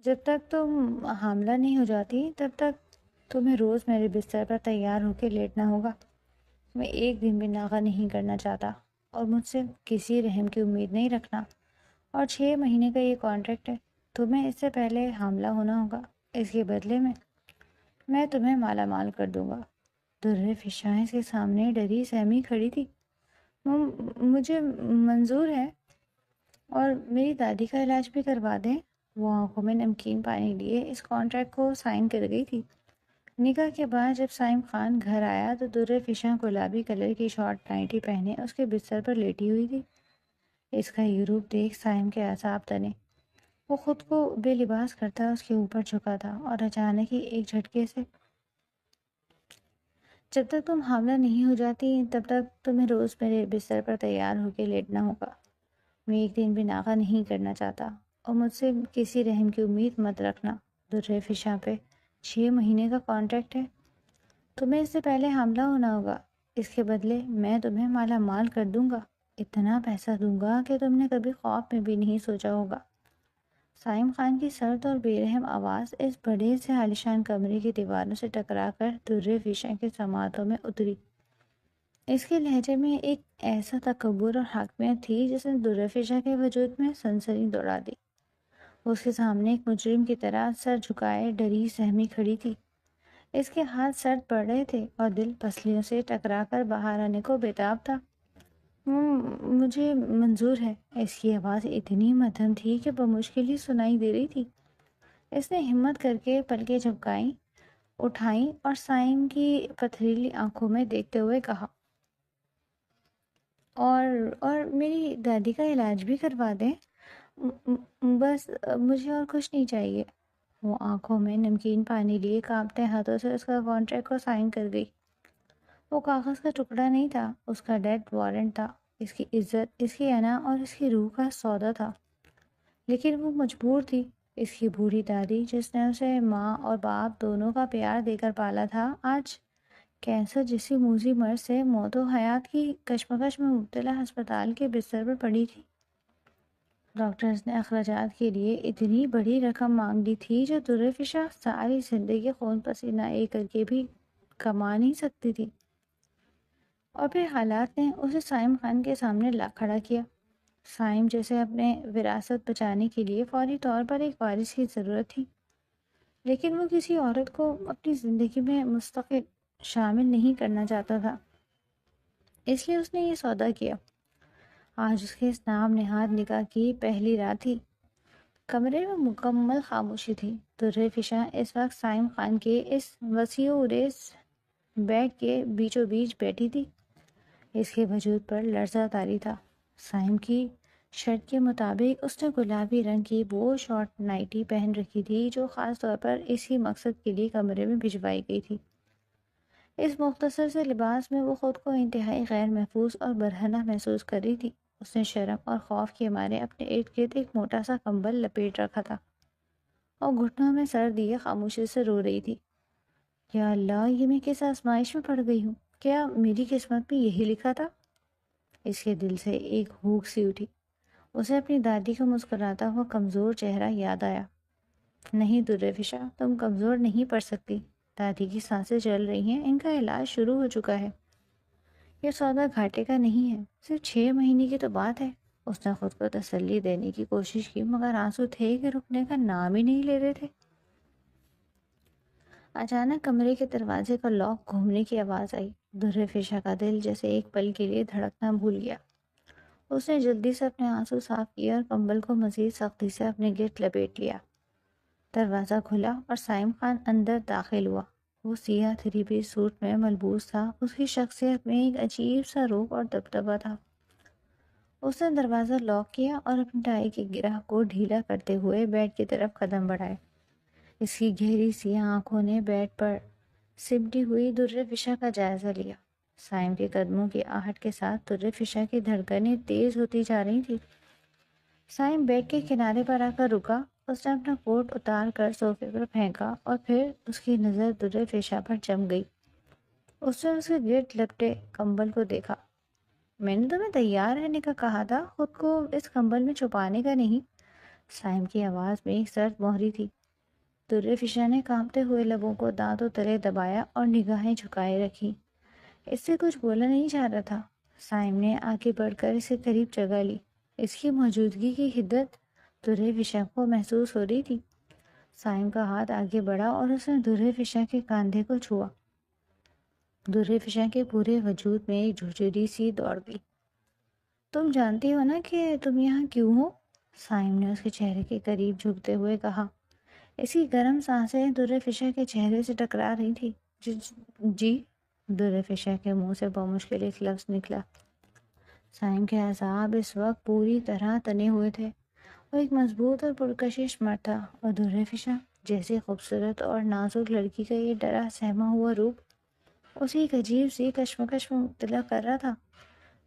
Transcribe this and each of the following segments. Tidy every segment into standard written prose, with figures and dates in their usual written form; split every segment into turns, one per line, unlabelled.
جب تک تم حاملہ نہیں ہو جاتی تب تک تمہیں روز میرے بستر پر تیار ہو کے لیٹنا ہوگا۔ میں ایک دن بھی ناغہ نہیں کرنا چاہتا اور مجھ سے کسی رحم کی امید نہیں رکھنا۔ اور 6 مہینے کا یہ کانٹریکٹ ہے، تمہیں اس سے پہلے حاملہ ہونا ہوگا۔ اس کے بدلے میں تمہیں مالا مال کر دوں گا۔ درِ فشاں کے سامنے ڈری سہمی کھڑی تھی۔ مجھے منظور ہے اور میری دادی کا علاج بھی کروا دیں۔ وہ آنکھوں میں نمکین پانی لیے اس کانٹریکٹ کو سائن کر گئی تھی۔ نکاح کے بعد جب سائم خان گھر آیا تو درِ فشاں گلابی کلر کی شارٹ نائٹی پہنے اس کے بستر پر لیٹی ہوئی تھی۔ اس کا یہ روپ دیکھ سائم کے اعصاب تنے۔ وہ خود کو بے لباس کرتا اس کے اوپر جھکا تھا اور اچانک ہی ایک جھٹکے سے، جب تک تم حاملہ نہیں ہو جاتی تب تک تمہیں روز میرے بستر پر تیار ہو کے لیٹنا ہوگا۔ میں ایک دن بھی ناغہ نہیں کرنا چاہتا اور مجھ سے کسی رحم کی امید مت رکھنا۔ درِ فشاں پہ 6 مہینے کا کانٹریکٹ ہے، تمہیں اس سے پہلے حاملہ ہونا ہوگا۔ اس کے بدلے میں تمہیں مالا مال کر دوں گا، اتنا پیسہ دوں گا کہ تم نے کبھی خواب میں بھی نہیں سوچا ہوگا۔ سائم خان کی سرد اور بے رحم آواز اس بڑے سے عالیشان کمرے کی دیواروں سے ٹکرا کر درِ فشاں کے سماعتوں میں اتری۔ اس کے لہجے میں ایک ایسا تکبر اور حاکمیت تھی جس نے درِ فشاں کے وجود میں سنسنی دوڑا دی۔ وہ اس کے سامنے ایک مجرم کی طرح سر جھکائے ڈری سہمی کھڑی تھی۔ اس کے ہاتھ سرد پڑ رہے تھے اور دل پسلیوں سے ٹکرا کر باہر آنے کو بےتاب تھا۔ مجھے منظور ہے۔ اس کی آواز اتنی مدھم تھی کہ بمشکل ہی سنائی دے رہی تھی۔ اس نے ہمت کر کے پلکیں جھپکائیں، اٹھائیں اور سائم کی پتھریلی آنکھوں میں دیکھتے ہوئے کہا، اور میری دادی کا علاج بھی کروا دیں۔ بس مجھے اور کچھ نہیں چاہیے۔ وہ آنکھوں میں نمکین پانی لیے کانپتے ہاتھوں سے اس کا کانٹریکٹ کو سائن کر گئی۔ وہ کاغذ کا ٹکڑا نہیں تھا، اس کا ڈیتھ وارنٹ تھا، اس کی عزت، اس کی انا اور اس کی روح کا سودا تھا۔ لیکن وہ مجبور تھی۔ اس کی بوڑھی دادی جس نے اسے ماں اور باپ دونوں کا پیار دے کر پالا تھا، آج کینسر جیسی موذی مرض سے موت و حیات کی کشمکش میں مبتلا ہسپتال کے بستر پر پڑی تھی۔ ڈاکٹرز نے اخراجات کے لیے اتنی بڑی رقم مانگ لی تھی جو درِ فشاں ساری زندگی خون پسینہ ایک کر کے بھی کما نہیں سکتی تھی۔ اور پھر حالات نے اسے سائم خان کے سامنے لا کھڑا کیا۔ سائم جیسے اپنے وراثت بچانے کے لیے فوری طور پر ایک وارث کی ضرورت تھی، لیکن وہ کسی عورت کو اپنی زندگی میں مستقل شامل نہیں کرنا چاہتا تھا۔ اس لیے اس نے یہ سودا کیا۔ آج اس کے اس نام نہاد نکاح کی پہلی رات تھی۔ کمرے میں مکمل خاموشی تھی۔ درِ فشاں اس وقت سائم خان کے اس وسیع و عریض بیڈ کے بیچوں بیچ بیٹھی تھی۔ اس کے وجود پر لرزہ طاری تھا۔ سائم کی شرط کے مطابق اس نے گلابی رنگ کی وہ شارٹ نائٹی پہن رکھی تھی جو خاص طور پر اسی مقصد کے لیے کمرے میں بھجوائی گئی تھی۔ اس مختصر سے لباس میں وہ خود کو انتہائی غیر محفوظ اور برہنہ محسوس کر رہی تھی۔ اس نے شرم اور خوف کے مارے اپنے ارد گرد ایک موٹا سا کمبل لپیٹ رکھا تھا اور گھٹنوں میں سر دیے خاموشی سے رو رہی تھی۔ یا اللہ، یہ میں کس آزمائش میں پڑ گئی ہوں؟ کیا میری قسمت میں یہی لکھا تھا؟ اس کے دل سے ایک ہوک سی اٹھی۔ اسے اپنی دادی کا مسکراتا ہوا کمزور چہرہ یاد آیا۔ نہیں درِ فشاں، تم کمزور نہیں پڑ سکتی۔ دادی کی سانسیں چل رہی ہیں، ان کا علاج شروع ہو چکا ہے۔ یہ سودا گھاٹے کا نہیں ہے، صرف 6 مہینے کی تو بات ہے۔ اس نے خود کو تسلی دینے کی کوشش کی مگر آنسو تھے کہ رکنے کا نام ہی نہیں لے رہے تھے۔ اچانک کمرے کے دروازے کا لاک گھومنے کی آواز آئی۔ درِ فشاں کا دل جیسے ایک پل کے لیے دھڑکنا بھول گیا۔ اس نے جلدی سے اپنے آنسو صاف کیے اور کمبل کو مزید سختی سے اپنے گرد لپیٹ لیا۔ دروازہ کھلا اور سائم خان اندر داخل ہوا۔ وہ سیاہ 3 پیس سوٹ میں ملبوس تھا۔ اس کی شخصیت میں ایک عجیب سا روپ اور دبدبہ تھا۔ اس نے دروازہ لاک کیا اور اپنی ٹائی کی گرہ کو ڈھیلا کرتے ہوئے بیڈ کی طرف قدم بڑھائے۔ اس کی گہری سیاہ آنکھوں نے بیڈ پر سمٹی ہوئی درِ فشاں کا جائزہ لیا۔ سائم کے قدموں کی آہٹ کے ساتھ درِ فشاں کی دھڑکنیں تیز ہوتی جا رہی تھیں۔ سائم بیڈ کے کنارے پر آ کر رکا۔ اس نے اپنا کوٹ اتار کر صوفے پر پھینکا اور پھر اس کی نظر درِ فشاں پر جم گئی۔ اس نے اس کے گرد لپٹے کمبل کو دیکھا۔ میں نے تمہیں تیار رہنے کا کہا تھا، خود کو اس کمبل میں چھپانے کا نہیں۔ سائم کی آواز میں ایک سرد مہری تھی۔ در فشاں نے کانپتے ہوئے لبوں کو دانتوں تلے دبایا اور نگاہیں جھکائے رکھی۔ اس سے کچھ بولا نہیں جا رہا تھا۔ سائم نے آگے بڑھ کر اسے قریب جگہ لی۔ اس کی موجودگی کی حدت در فشاں کو محسوس ہو رہی تھی۔ سائم کا ہاتھ آگے بڑھا اور اس نے در فشاں کے کاندھے کو چھوا۔ در فشاں کے پورے وجود میں ایک جھرجھری سی دوڑ گئی۔ تم جانتی ہو نا کہ تم یہاں کیوں ہو؟ سائم نے اس کے چہرے کے قریب جھکتے ہوئے کہا۔ اس کی گرم سانسیں در فشاں کے چہرے سے ٹکرا رہی تھی۔ جی؟ در فشاں کے منہ سے بمشکل ایک لفظ نکلا۔ سائم کے اعصاب اس وقت پوری طرح تنے ہوئے تھے۔ وہ ایک مضبوط اور پرکشش مرد تھا، اور در فشاں جیسی خوبصورت اور نازک لڑکی کا یہ ڈرا سہما ہوا روپ اسے ایک عجیب سی کشمکش میں مبتلا کر رہا تھا،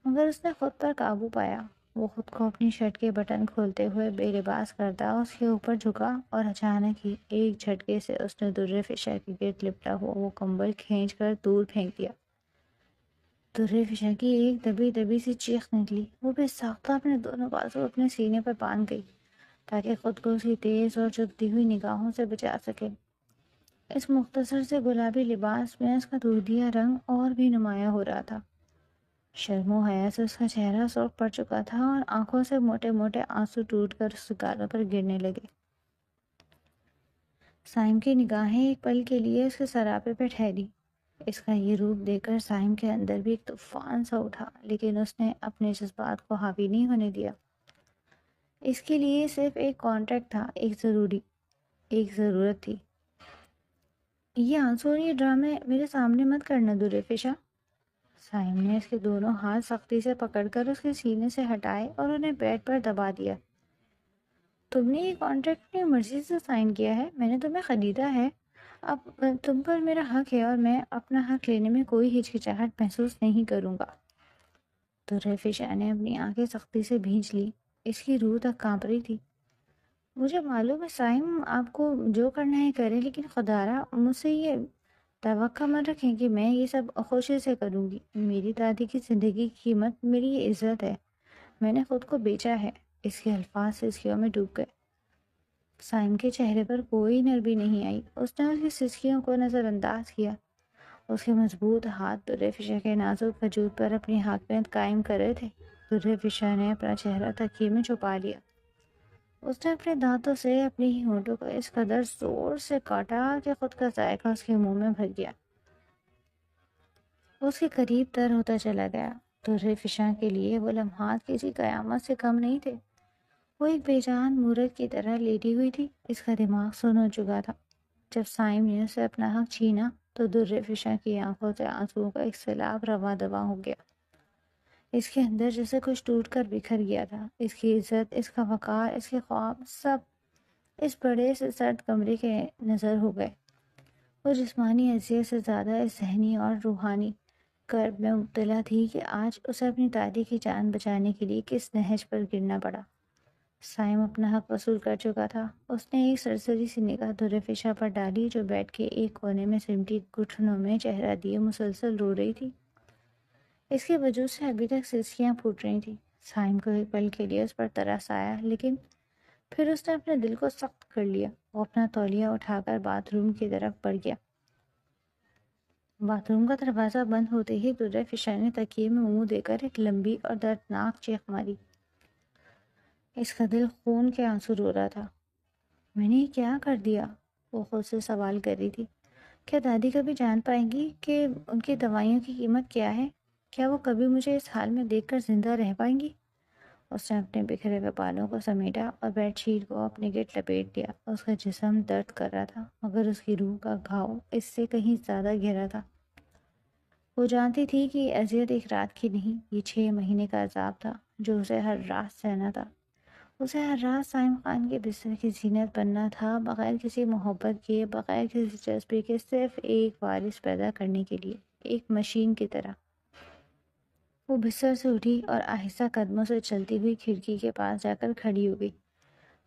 مگر اس نے خود پر قابو پایا۔ وہ خود کو اپنی شرٹ کے بٹن کھولتے ہوئے بے لباس کرتا اس کے اوپر جھکا، اور اچانک ہی ایک جھٹکے سے اس نے در فشاں کے گرد لپٹا ہوا وہ کمبل کھینچ کر دور پھینک دیا۔ در فشاں کی ایک دبی دبی سی چیخ نکلی۔ وہ بے ساختہ اپنے دونوں بازو اپنے سینے پر باندھ گئی تاکہ خود کو اس کی تیز اور چبھتی ہوئی نگاہوں سے بچا سکے۔ اس مختصر سے گلابی لباس میں اس کا دودھیا رنگ اور بھی نمایاں ہو رہا تھا۔ شرم و حیا سے اس کا چہرہ سرخ پڑ چکا تھا اور آنکھوں سے موٹے موٹے آنسو ٹوٹ کر اس کے گالوں پر گرنے لگے۔ سائم کی نگاہیں ایک پل کے لیے اس کے سراپے پہ ٹھہری۔ اس کا یہ روپ دیکھ کر سائم کے اندر بھی ایک طوفان سا اٹھا، لیکن اس نے اپنے جذبات کو حاوی نہیں ہونے دیا۔ اس کے لیے صرف ایک کانٹریکٹ تھا، ایک ضرورت تھی۔ یہ آنسو اور یہ ڈرامے میرے سامنے مت کرنا در فشاں۔ سائم نے اس کے دونوں ہاتھ سختی سے پکڑ کر اس کے سینے سے ہٹائے اور انہیں بیڈ پر دبا دیا۔ تم نے یہ کانٹریکٹ اپنی مرضی سے سائن کیا ہے، میں نے تمہیں خریدا ہے، اب تم پر میرا حق ہے اور میں اپنا حق لینے میں کوئی ہچکچاہٹ محسوس نہیں کروں گا۔ در فشاں نے اپنی آنکھیں سختی سے بھینچ لی۔ اس کی روح تک کانپ رہی تھی۔ مجھے معلوم ہے سائم، آپ کو جو کرنا ہے کریں، لیکن خدا را مجھ سے یہ توقع مت رکھیں کہ میں یہ سب خوشی سے کروں گی۔ میری دادی کی زندگی کی قیمت میری یہ عزت ہے، میں نے خود کو بیچا ہے۔ اس کے الفاظ سسکیوں میں ڈوب گئے۔ سائم کے چہرے پر کوئی نرمی نہیں آئی۔ اس نے اس کی سسکیوں کو نظر انداز کیا۔ اس کے مضبوط ہاتھ در فشاں کے نازک وجود پر اپنی حاکمیت قائم کر رہے تھے۔ در فشاں نے اپنا چہرہ تکیے میں چھپا لیا۔ اس نے اپنے دانتوں سے اپنی ہی ہونٹوں کو اس قدر زور سے کاٹا کہ خود کا ذائقہ اس کے منہ میں بھر گیا۔ اس کے قریب تر ہوتا چلا گیا۔ در فشاں کے لیے وہ لمحات کسی قیامت سے کم نہیں تھے۔ وہ ایک بے جان مورت کی طرح لیٹی ہوئی تھی۔ اس کا دماغ سن ہو چکا تھا۔ جب سائم نے اسے اپنا حق چھینا تو در فشاں کی آنکھوں سے آنسوؤں کا ایک سیلاب رواں دواں ہو گیا۔ اس کے اندر جیسے کچھ ٹوٹ کر بکھر گیا تھا۔ اس کی عزت، اس کا وقار، اس کے خواب، سب اس بڑے سے سرد کمرے کے نظر ہو گئے۔ وہ جسمانی اذیت سے زیادہ اس ذہنی اور روحانی کرب میں مبتلا تھی کہ آج اسے اپنی دادی کی جان بچانے کے لیے کس نہج پر گرنا پڑا۔ سائم اپنا حق وصول کر چکا تھا۔ اس نے ایک سرسری سی نگاہ در فشاں پر ڈالی جو بیڈ کے ایک کونے میں سمٹی گھٹنوں میں چہرہ دیے مسلسل رو رہی تھی۔ اس کے وجود سے ابھی تک سسکیاں پھوٹ رہی تھیں۔ سائم کو ایک پل کے لیے اس پر ترس آیا، لیکن پھر اس نے اپنے دل کو سخت کر لیا۔ وہ اپنا تولیہ اٹھا کر باتھ روم کی طرف بڑھ گیا۔ باتھ روم کا دروازہ بند ہوتے ہی در فشاں نے تکیے میں منہ دے کر ایک لمبی اور دردناک چیخ ماری۔ اس کا دل خون کے آنسو رو رہا تھا۔ میں نے یہ کیا کر دیا؟ وہ خود سے سوال کر رہی تھی۔ کیا دادی کبھی جان پائیں گی کہ ان کی دوائیوں کی قیمت کیا ہے؟ کیا وہ کبھی مجھے اس حال میں دیکھ کر زندہ رہ پائیں گی؟ اس نے اپنے بکھرے ہوئے بالوں کو سمیٹا اور بیڈ شیٹ کو اپنے گرد لپیٹ دیا۔ اس کا جسم درد کر رہا تھا، مگر اس کی روح کا گھاؤ اس سے کہیں زیادہ گہرا تھا۔ وہ جانتی تھی کہ یہ اذیت ایک رات کی نہیں، یہ 6 مہینے کا عذاب تھا جو اسے ہر رات سہنا تھا۔ اسے ہر رات سائم خان کے بستر کی زینت بننا تھا، بغیر کسی محبت کے، بغیر کسی جذبے کے، صرف ایک وارث پیدا کرنے کے لیے، ایک مشین کی طرح۔ وہ بستر سے اٹھی اور آہستہ قدموں سے چلتی ہوئی کھڑکی کے پاس جا کر کھڑی ہو گئی۔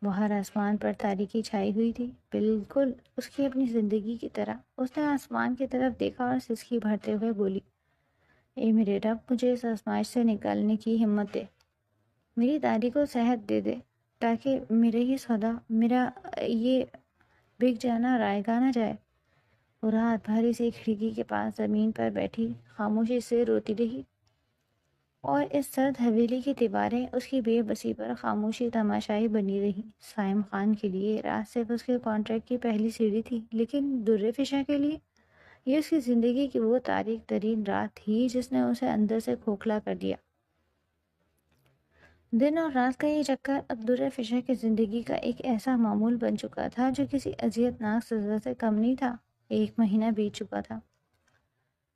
باہر آسمان پر تاریکی چھائی ہوئی تھی، بالکل اس کی اپنی زندگی کی طرح۔ اس نے آسمان کی طرف دیکھا اور سسکی بھرتے ہوئے بولی، اے میرے رب، مجھے اس آزمائش سے نکالنے کی ہمت دے، میری دادی کو صحت دے دے۔ تاکہ میرا یہ سودا، میرا یہ بک جانا رائگاں نہ جائے۔ وہ رات بھر اسی کھڑکی کے پاس زمین پر بیٹھی خاموشی سے روتی رہی، اور اس سرد حویلی کی دیواریں اس کی بے بسی پر خاموشی تماشائی بنی رہی۔ سائم خان کے لیے رات صرف اس کے کانٹریکٹ کی پہلی سیڑھی تھی، لیکن در فشاں کے لیے یہ اس کی زندگی کی وہ تاریک ترین رات تھی جس نے اسے اندر سے کھوکھلا کر دیا۔ دن اور رات کا یہ چکر اب در فشاں کی زندگی کا ایک ایسا معمول بن چکا تھا جو کسی اذیت ناک سزا سے کم نہیں تھا۔ 1 مہینہ بیت چکا تھا،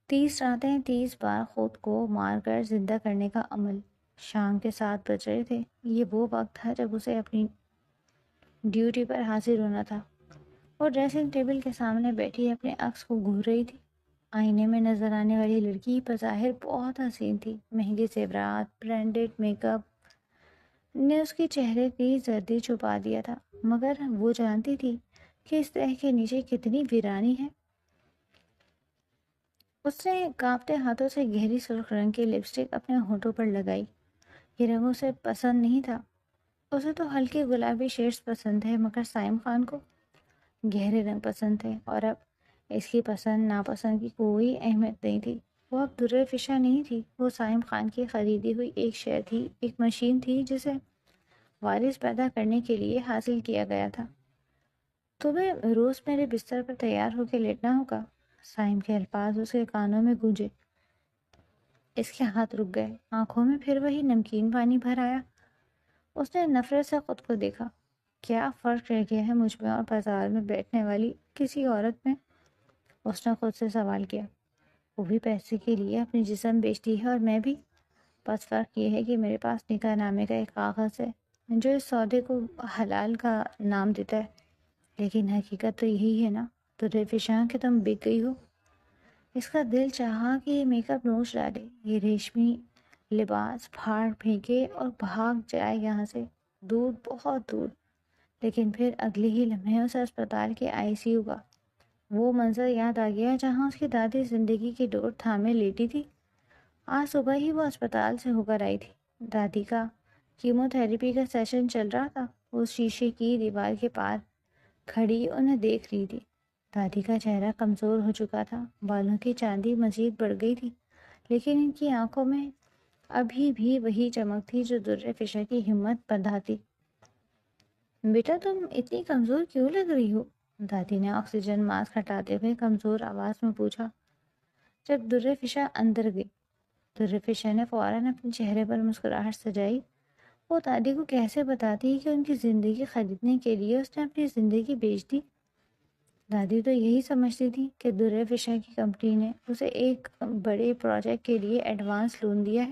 30 راتیں، 30 بار خود کو مار کر زندہ کرنے کا عمل۔ شام کے 7 بج رہے تھے۔ یہ وہ وقت تھا جب اسے اپنی ڈیوٹی پر حاضر ہونا تھا۔ وہ ڈریسنگ ٹیبل کے سامنے بیٹھی اپنے عکس کو گھور رہی تھی۔ آئینے میں نظر آنے والی لڑکی بظاہر بہت حسین تھی۔ مہنگے زیورات، برانڈڈ میک اپ نے اس کے چہرے کی زردی چھپا دیا تھا، مگر وہ جانتی تھی کہ اس طرح کے نیچے کتنی ویرانی ہے۔ اس نے کانپتے ہاتھوں سے گہری سرخ رنگ کی لپسٹک اپنے ہونٹوں پر لگائی۔ یہ رنگ اسے پسند نہیں تھا۔ اسے تو ہلکے گلابی شیڈز پسند تھے، مگر سائم خان کو گہرے رنگ پسند تھے، اور اب اس کی پسند ناپسند کی کوئی اہمیت نہیں تھی۔ وہ اب در فشاں نہیں تھی، وہ سائم خان کی خریدی ہوئی ایک شے تھی، ایک مشین تھی جسے وارث پیدا کرنے کے لیے حاصل کیا گیا تھا۔ تمہیں روز میرے بستر پر تیار ہو کے لیٹنا ہوگا۔ سائم کے الفاظ اس کے کانوں میں گونجے۔ اس کے ہاتھ رک گئے، آنکھوں میں پھر وہی نمکین پانی بھر آیا۔ اس نے نفرت سے خود کو دیکھا۔ کیا فرق رہ گیا ہے مجھ میں اور بازار میں بیٹھنے والی کسی عورت میں؟ اس نے خود سے سوال کیا۔ وہ بھی پیسے کے لیے اپنی جسم بیچتی ہے اور میں بھی۔ بس فرق یہ ہے کہ میرے پاس نکاح نامے کا ایک کاغذ ہے جو اس سودے کو حلال کا نام دیتا ہے، لیکن حقیقت تو یہی ہے نا در فشاں کہ تم بک گئی ہو۔ اس کا دل چاہا کہ یہ میک اپ نوچ ڈالے، یہ ریشمی لباس پھاڑ پھینکے اور بھاگ جائے یہاں سے، دور، بہت دور۔ لیکن پھر اگلے ہی لمحے اسے اسپتال کے ICU کا وہ منظر یاد آ گیا جہاں اس کی دادی زندگی کی ڈور تھامے لیٹی تھی۔ آج صبح ہی وہ اسپتال سے ہو کر آئی تھی۔ دادی کا کیمو تھراپی کا سیشن چل رہا تھا۔ وہ شیشے کی دیوار کے پار کھڑی انہیں دیکھ رہی تھی۔ دادی کا چہرہ کمزور ہو چکا تھا، بالوں کی چاندی مزید بڑھ گئی تھی، لیکن ان کی آنکھوں میں ابھی بھی وہی چمک تھی جو در فشاں کی ہمت بندھاتی۔ بیٹا تم اتنی کمزور کیوں لگ رہی ہو؟ دادی نے آکسیجن ماسک ہٹاتے ہوئے کمزور آواز میں پوچھا۔ جب در فشاں اندر گئی، در فشاں نے فوراً اپنے چہرے پر مسکراہٹ سجائی۔ وہ دادی کو کیسے بتاتی کہ ان کی زندگی خریدنے کے لیے اس نے اپنی زندگی بیچ دی؟ دادی تو یہی سمجھتی تھی کہ در فشاں کی کمپنی نے اسے ایک بڑے پروجیکٹ کے لیے ایڈوانس لون دیا ہے،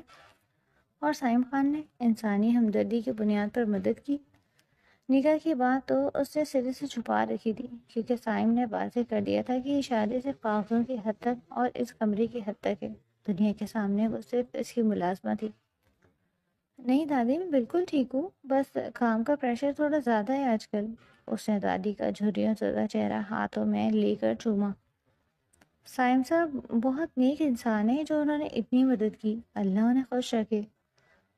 اور سائم خان نے انسانی ہمدردی کی بنیاد پر مدد کی۔ نکاح کی بات تو اس نے سرے سے چھپا رکھی تھی، کیونکہ سائم نے واضح کر دیا تھا کہ یہ شادی صرف کاغذوں کی حد تک اور اس کمرے کی حد تک ہے۔ دنیا کے سامنے وہ صرف اس کی ملازمہ تھی۔ نہیں دادی، میں بالکل ٹھیک ہوں، بس کام کا پریشر تھوڑا زیادہ ہے آج کل۔ اس نے دادی کا جھریوں زدہ چہرہ ہاتھوں میں لے کر چوما۔ سائم صاحب بہت نیک انسان ہے جو انہوں نے اتنی مدد کی، اللہ انہیں خوش رکھے۔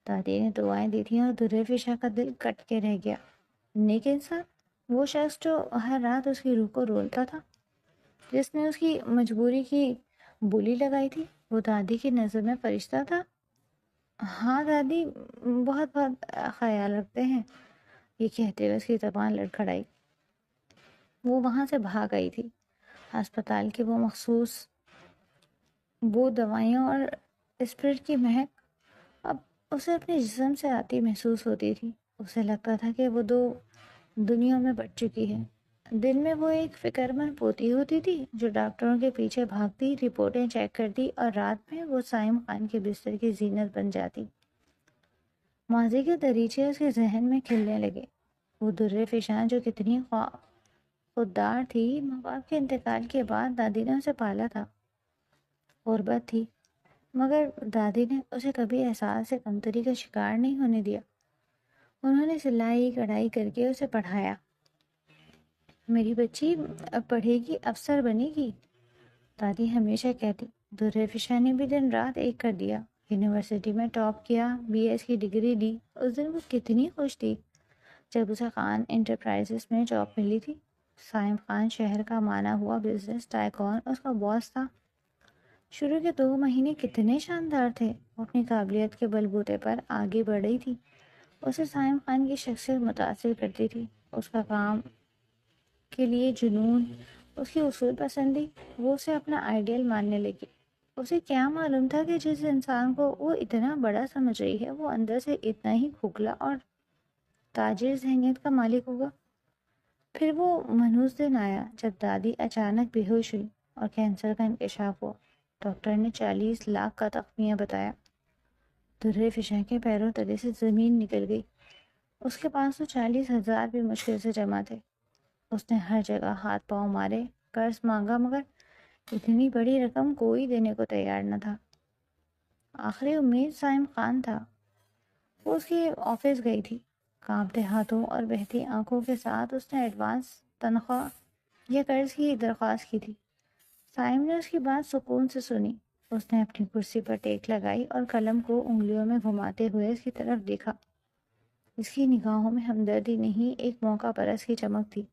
دادی نے دعائیں دی تھیں اور در فشاں کا دل کٹ کے رہ گیا۔ نیک انسان؟ وہ شخص جو ہر رات اس کی روح کو رولتا تھا، جس نے اس کی مجبوری کی بولی لگائی تھی، وہ دادی کی نظر میں فرشتہ تھا؟ ہاں دادی، بہت بہت خیال رکھتے ہیں، یہ کہتے ہوئے اس کی زبان لڑکھڑائی۔ وہ وہاں سے بھاگ آئی تھی۔ ہسپتال کے وہ مخصوص بو دوائیوں اور اسپرٹ کی مہک اب اسے اپنے جسم سے آتی محسوس ہوتی تھی۔ اسے لگتا تھا کہ وہ 2 دنیاوں میں بٹ چکی ہے۔ دن میں وہ ایک فکر مند پوتی ہوتی تھی جو ڈاکٹروں کے پیچھے بھاگتی، رپورٹیں چیک کرتی، اور رات میں وہ سائم خان کے بستر کی زینت بن جاتی۔ ماضی کے دریچے اس کے ذہن میں کھلنے لگے۔ وہ در فشاں جو کتنی خوددار تھی، ماں باپ کے انتقال کے بعد دادی نے اسے پالا تھا، غربت تھی، مگر دادی نے اسے کبھی احساس سے کمتری کا شکار نہیں ہونے دیا۔ انہوں نے سلائی کڑھائی کر کے اسے پڑھایا۔ میری بچی پڑھے گی، افسر بنے گی، دادی ہمیشہ کہتی۔ در فشاں نے بھی دن رات ایک کر دیا، یونیورسٹی میں ٹاپ کیا، BS کی ڈگری لی۔ اس دن وہ کتنی خوش تھی جب اسے خان انٹرپرائزز میں جاب ملی تھی۔ سائم خان شہر کا مانا ہوا بزنس ٹائکون اس کا باس تھا۔ شروع کے 2 مہینے کتنے شاندار تھے۔ وہ اپنی قابلیت کے بلبوتے پر آگے بڑھ رہی تھی۔ اسے سائم خان کی شخصیت متاثر کرتی تھی، اس کا کام کے لیے جنون، اس کی اصول پسندی۔ وہ اسے اپنا آئیڈیل ماننے لگی۔ اسے کیا معلوم تھا کہ جس انسان کو وہ اتنا بڑا سمجھ رہی ہے وہ اندر سے اتنا ہی کھوکھلا اور تاجر ذہنیت کا مالک ہوگا۔ پھر وہ منحوس دن آیا جب دادی اچانک بے ہوش ہوئی اور کینسر کا انکشاف ہوا۔ ڈاکٹر نے 40 لاکھ کا تخمینہ بتایا۔ درے فشاں کے پیروں تلے سے زمین نکل گئی۔ اس کے پاس تو 40,000 بھی مشکل سے جمع تھے۔ اس نے ہر جگہ ہاتھ پاؤں مارے، قرض مانگا، مگر اتنی بڑی رقم کوئی دینے کو تیار نہ تھا۔ آخری امید سائم خان تھا۔ وہ اس کے آفس گئی تھی۔ کانپتے ہاتھوں اور بہتی آنکھوں کے ساتھ اس نے ایڈوانس تنخواہ یا قرض کی درخواست کی تھی۔ سائم نے اس کی بات سکون سے سنی۔ اس نے اپنی کرسی پر ٹیک لگائی اور قلم کو انگلیوں میں گھماتے ہوئے اس کی طرف دیکھا۔ اس کی نگاہوں میں ہمدردی نہیں، ایک موقع پرست کی چمک تھی۔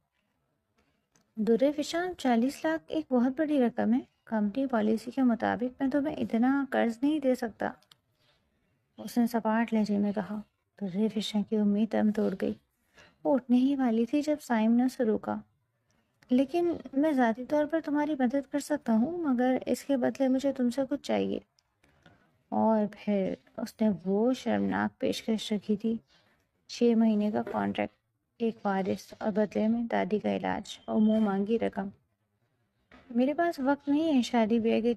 درے فشاں، 40 لاکھ ایک بہت بڑی رقم ہے۔ کمپنی پالیسی کے مطابق میں تمہیں اتنا قرض نہیں دے سکتا، اس نے سپاٹ لہجے میں کہا۔ درے فشاں کی امید دم توڑ گئی۔ وہ اٹھنے ہی والی تھی جب سائم نے اسے روکا۔ لیکن میں ذاتی طور پر تمہاری مدد کر سکتا ہوں، مگر اس کے بدلے مجھے تم سے کچھ چاہیے۔ اور پھر اس نے وہ شرمناک پیشکش رکھی تھی، 6 مہینے کا کانٹریکٹ، ایک وارث، اور بدلے میں دادی کا علاج اور منہ مانگی رقم۔ میرے پاس وقت نہیں ہے شادی بیاہ کے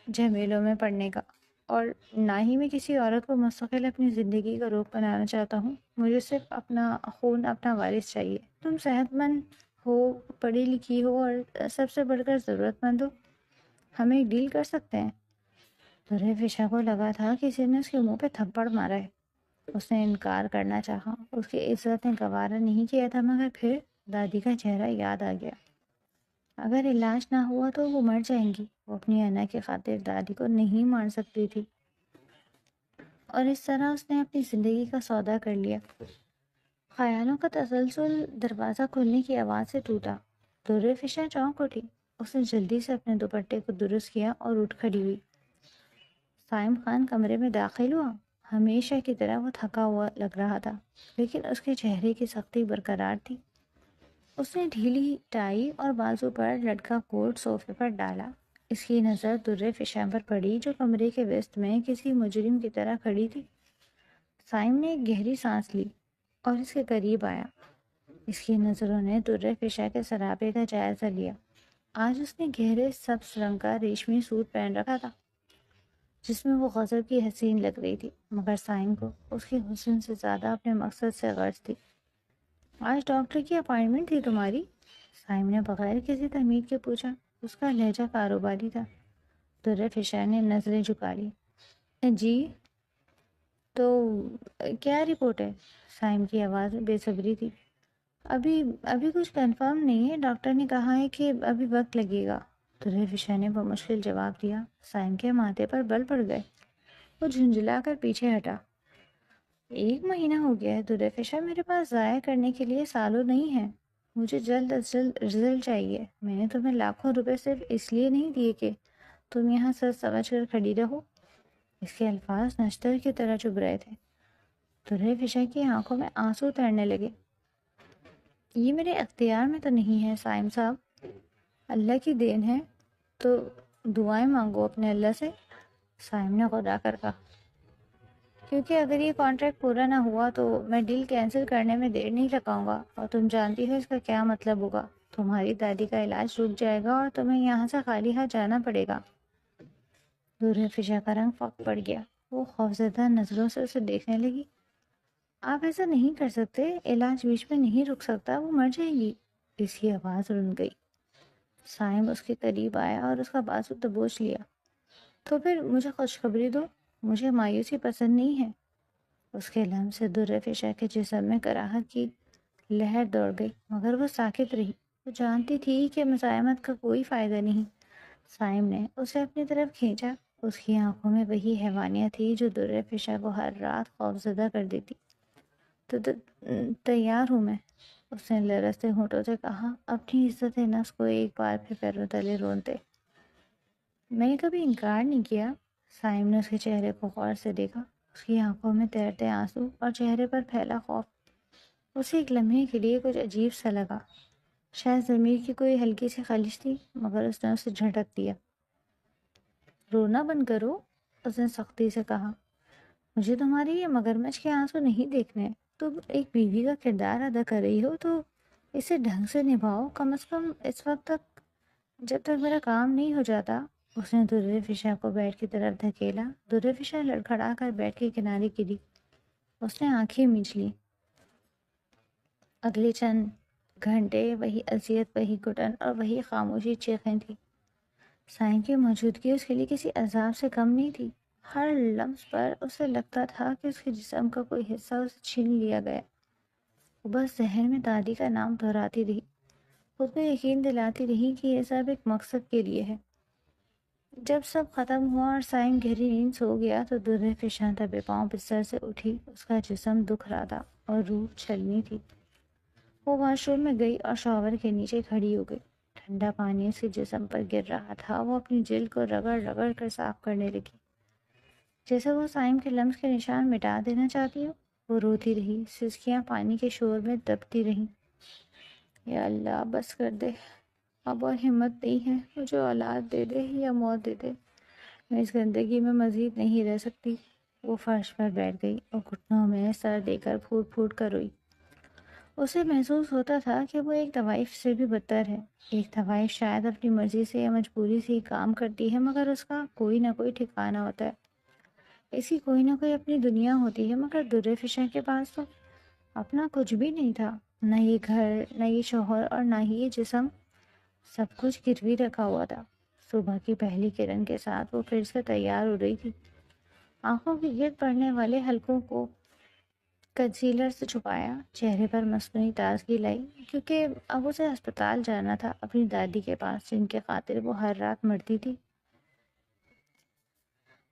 جھمیلوں میں پڑنے کا، اور نہ ہی میں کسی عورت کو مستقل اپنی زندگی کا روپ بنانا چاہتا ہوں۔ مجھے صرف اپنا خون، اپنا وارث چاہیے۔ تم صحت مند ہو، پڑھی لکھی ہو، اور سب سے بڑھ کر ضرورت مند ہو۔ ہم ایک ڈیل کر سکتے ہیں۔ درے فشاں کو لگا تھا کسی نے اس کے منہ پہ تھپڑ مارا ہے۔ اس نے انکار کرنا چاہا، اس کی عزت نے گوارا نہیں کیا تھا، مگر پھر دادی کا چہرہ یاد آ گیا۔ اگر علاج نہ ہوا تو وہ مر جائیں گی۔ وہ اپنی انا کی خاطر دادی کو نہیں مار سکتی تھی، اور اس طرح اس نے اپنی زندگی کا سودا کر لیا۔ خیالوں کا تسلسل دروازہ کھلنے کی آواز سے ٹوٹا۔ درے فشاں چونک اٹھی۔ اس نے جلدی سے اپنے دوپٹے کو درست کیا اور اٹھ کھڑی ہوئی۔ سائم خان کمرے میں داخل ہوا۔ ہمیشہ کی طرح وہ تھکا ہوا لگ رہا تھا، لیکن اس کے چہرے کی سختی برقرار تھی۔ اس نے ڈھیلی ٹائی اور بازو پر لٹکا کوٹ صوفے پر ڈالا۔ اس کی نظر درے فشاں پر پڑی جو کمرے کے وسط میں کسی مجرم کی طرح کھڑی تھی۔ سائم نے ایک گہری سانس لی اور اس کے قریب آیا۔ اس کی نظروں نے درے فشاں کے سراپے کا جائزہ لیا۔ آج اس نے گہرے سبز رنگ کا ریشمی سوٹ پہن رکھا تھا جس میں وہ غضب کی حسین لگ رہی تھی، مگر سائم کو اس کے حسن سے زیادہ اپنے مقصد سے غرض تھی۔ آج ڈاکٹر کی اپائنٹمنٹ تھی تمہاری؟ سائم نے بغیر کسی تمہید کے پوچھا۔ اس کا لہجہ کاروباری تھا۔ درے فشاں نے نظریں جھکا لی۔ جی، تو کیا رپورٹ ہے؟ سائم کی آواز میں بے صبری تھی۔ ابھی کچھ کنفرم نہیں ہے، ڈاکٹر نے کہا ہے کہ ابھی وقت لگے گا۔ درے فشاں نے بمشکل جواب دیا۔ سائم کے ماتھے پر بل پڑ گئے۔ وہ جھنجھلا کر پیچھے ہٹا۔ 1 مہینہ ہو گیا ہے درے فشاں، میرے پاس ضائع کرنے کے لیے سالوں نہیں ہے۔ مجھے جلد از جلد رزلٹ چاہیے۔ میں نے تمہیں لاکھوں روپے صرف اس لیے نہیں دیے کہ تم یہاں سچ سمجھ کر کھڑی رہو۔ اس کے الفاظ نشتر کی طرح چبھ رہے تھے۔ درے فشاں کی آنکھوں میں آنسو تیرنے لگے۔ یہ میرے اختیار میں تو نہیں ہے سائم صاحب، اللہ کی دین ہے، تو دعائیں مانگو اپنے اللہ سے، سائم نے خدا کر کہا۔ کیونکہ اگر یہ کانٹریکٹ پورا نہ ہوا تو میں ڈیل کینسل کرنے میں دیر نہیں لگاؤں گا، اور تم جانتی ہو اس کا کیا مطلب ہوگا۔ تمہاری دادی کا علاج رک جائے گا اور تمہیں یہاں سے خالی ہاتھ جانا پڑے گا۔ درے فشاں کا رنگ فاق پڑ گیا۔ وہ خوفزدہ نظروں سے اسے دیکھنے لگی۔ آپ ایسا نہیں کر سکتے، علاج بیچ میں نہیں رک سکتا، وہ مر جائے گی۔ اس کی آواز رن گئی۔ سائم اس کے قریب آیا اور اس کا بازو دبوچ لیا۔ تو پھر مجھے خوشخبری دو، مجھے مایوسی پسند نہیں ہے۔ اس کے لمس سے درے فشاں کے جسم میں کراہت کی لہر دوڑ گئی، مگر وہ ساکت رہی۔ وہ جانتی تھی کہ مزاحمت کا کوئی فائدہ نہیں۔ سائم نے اسے اپنی طرف کھینچا۔ اس کی آنکھوں میں وہی حیوانیت تھی جو درے فشاں کو ہر رات خوفزدہ کر دیتی۔ تیار ہوں میں، اس نے لرزتے ہونٹوں سے کہا، اپنی عزت نفس کو ایک بار پھر پیروں تلے رونتے۔ میں نے کبھی انکار نہیں کیا۔ سائم نے اس کے چہرے کو غور سے دیکھا، اس کی آنکھوں میں تیرتے آنسو اور چہرے پر پھیلا خوف۔ اسے ایک لمحے کے لیے کچھ عجیب سا لگا، شاید ضمیر کی کوئی ہلکی سی خلش تھی، مگر اس نے اسے جھٹک دیا۔ رونا بند کرو، اس نے سختی سے کہا، مجھے تمہاری یہ مگرمچھ کے آنسو نہیں دیکھنے۔ تم ایک بیوی کا کردار ادا کر رہی ہو تو اسے ڈھنگ سے نبھاؤ، کم از کم اس وقت تک جب تک میرا کام نہیں ہو جاتا۔ اس نے درِ فشاں کو بیڈ کی طرف دھکیلا۔ درِ فشاں لڑکھڑا کر بیڈ کے کنارے گری۔ اس نے آنکھیں میچ لی۔ اگلے چند گھنٹے وہی اذیت، وہی گھٹن اور وہی خاموشی چیخیں تھی۔ سائن کی موجودگی اس کے لیے کسی عذاب سے کم نہیں تھی۔ ہر لمس پر اسے لگتا تھا کہ اس کے جسم کا کوئی حصہ اسے چھین لیا گیا۔ وہ بس ذہن میں دادی کا نام دہراتی رہی، خود کو یقین دلاتی رہی کہ یہ سب ایک مقصد کے لیے ہے۔ جب سب ختم ہوا اور سائن گہری نیند سو گیا تو درِ فشاں دبے پاؤں بستر سے اٹھی۔ اس کا جسم دکھ رہا تھا اور روح چھلنی تھی۔ وہ واش روم میں گئی اور شاور کے نیچے کھڑی ہو گئی۔ ٹھنڈا پانی اس کے جسم پر گر رہا تھا۔ وہ اپنی جلد کو رگڑ رگڑ کر صاف کرنے لگی، جیسے وہ سائم کے لمس کے نشان مٹا دینا چاہتی ہو۔ وہ روتی رہی، سسکیاں پانی کے شور میں دبتی رہیں۔ یا اللہ بس کر دے، اب اور ہمت نہیں ہے، مجھے اولاد دے دے یا موت دے دے، میں اس گندگی میں مزید نہیں رہ سکتی۔ وہ فرش پر بیٹھ گئی اور گھٹنوں میں سر دے کر پھوٹ پھوٹ کر روئی۔ اسے محسوس ہوتا تھا کہ وہ ایک طوائف سے بھی بدتر ہے۔ ایک طوائف شاید اپنی مرضی سے یا مجبوری سے ہی کام کرتی ہے، مگر اس کا کوئی نہ کوئی ٹھکانہ ہوتا ہے، اس کی کوئی نہ کوئی اپنی دنیا ہوتی ہے۔ مگر درِ فشاں کے پاس تو اپنا کچھ بھی نہیں تھا، نہ یہ گھر، نہ یہ شوہر اور نہ ہی یہ جسم، سب کچھ گروی رکھا ہوا تھا۔ صبح کی پہلی کرن کے ساتھ وہ پھر سے تیار ہو رہی تھی، آنکھوں کے گرد پڑنے والے حلقوں کو کنسیلر سے چھپایا، چہرے پر مصنوعی تازگی لائی، کیونکہ اب اسے ہسپتال جانا تھا، اپنی دادی کے پاس جن کے خاطر وہ ہر رات مرتی تھی۔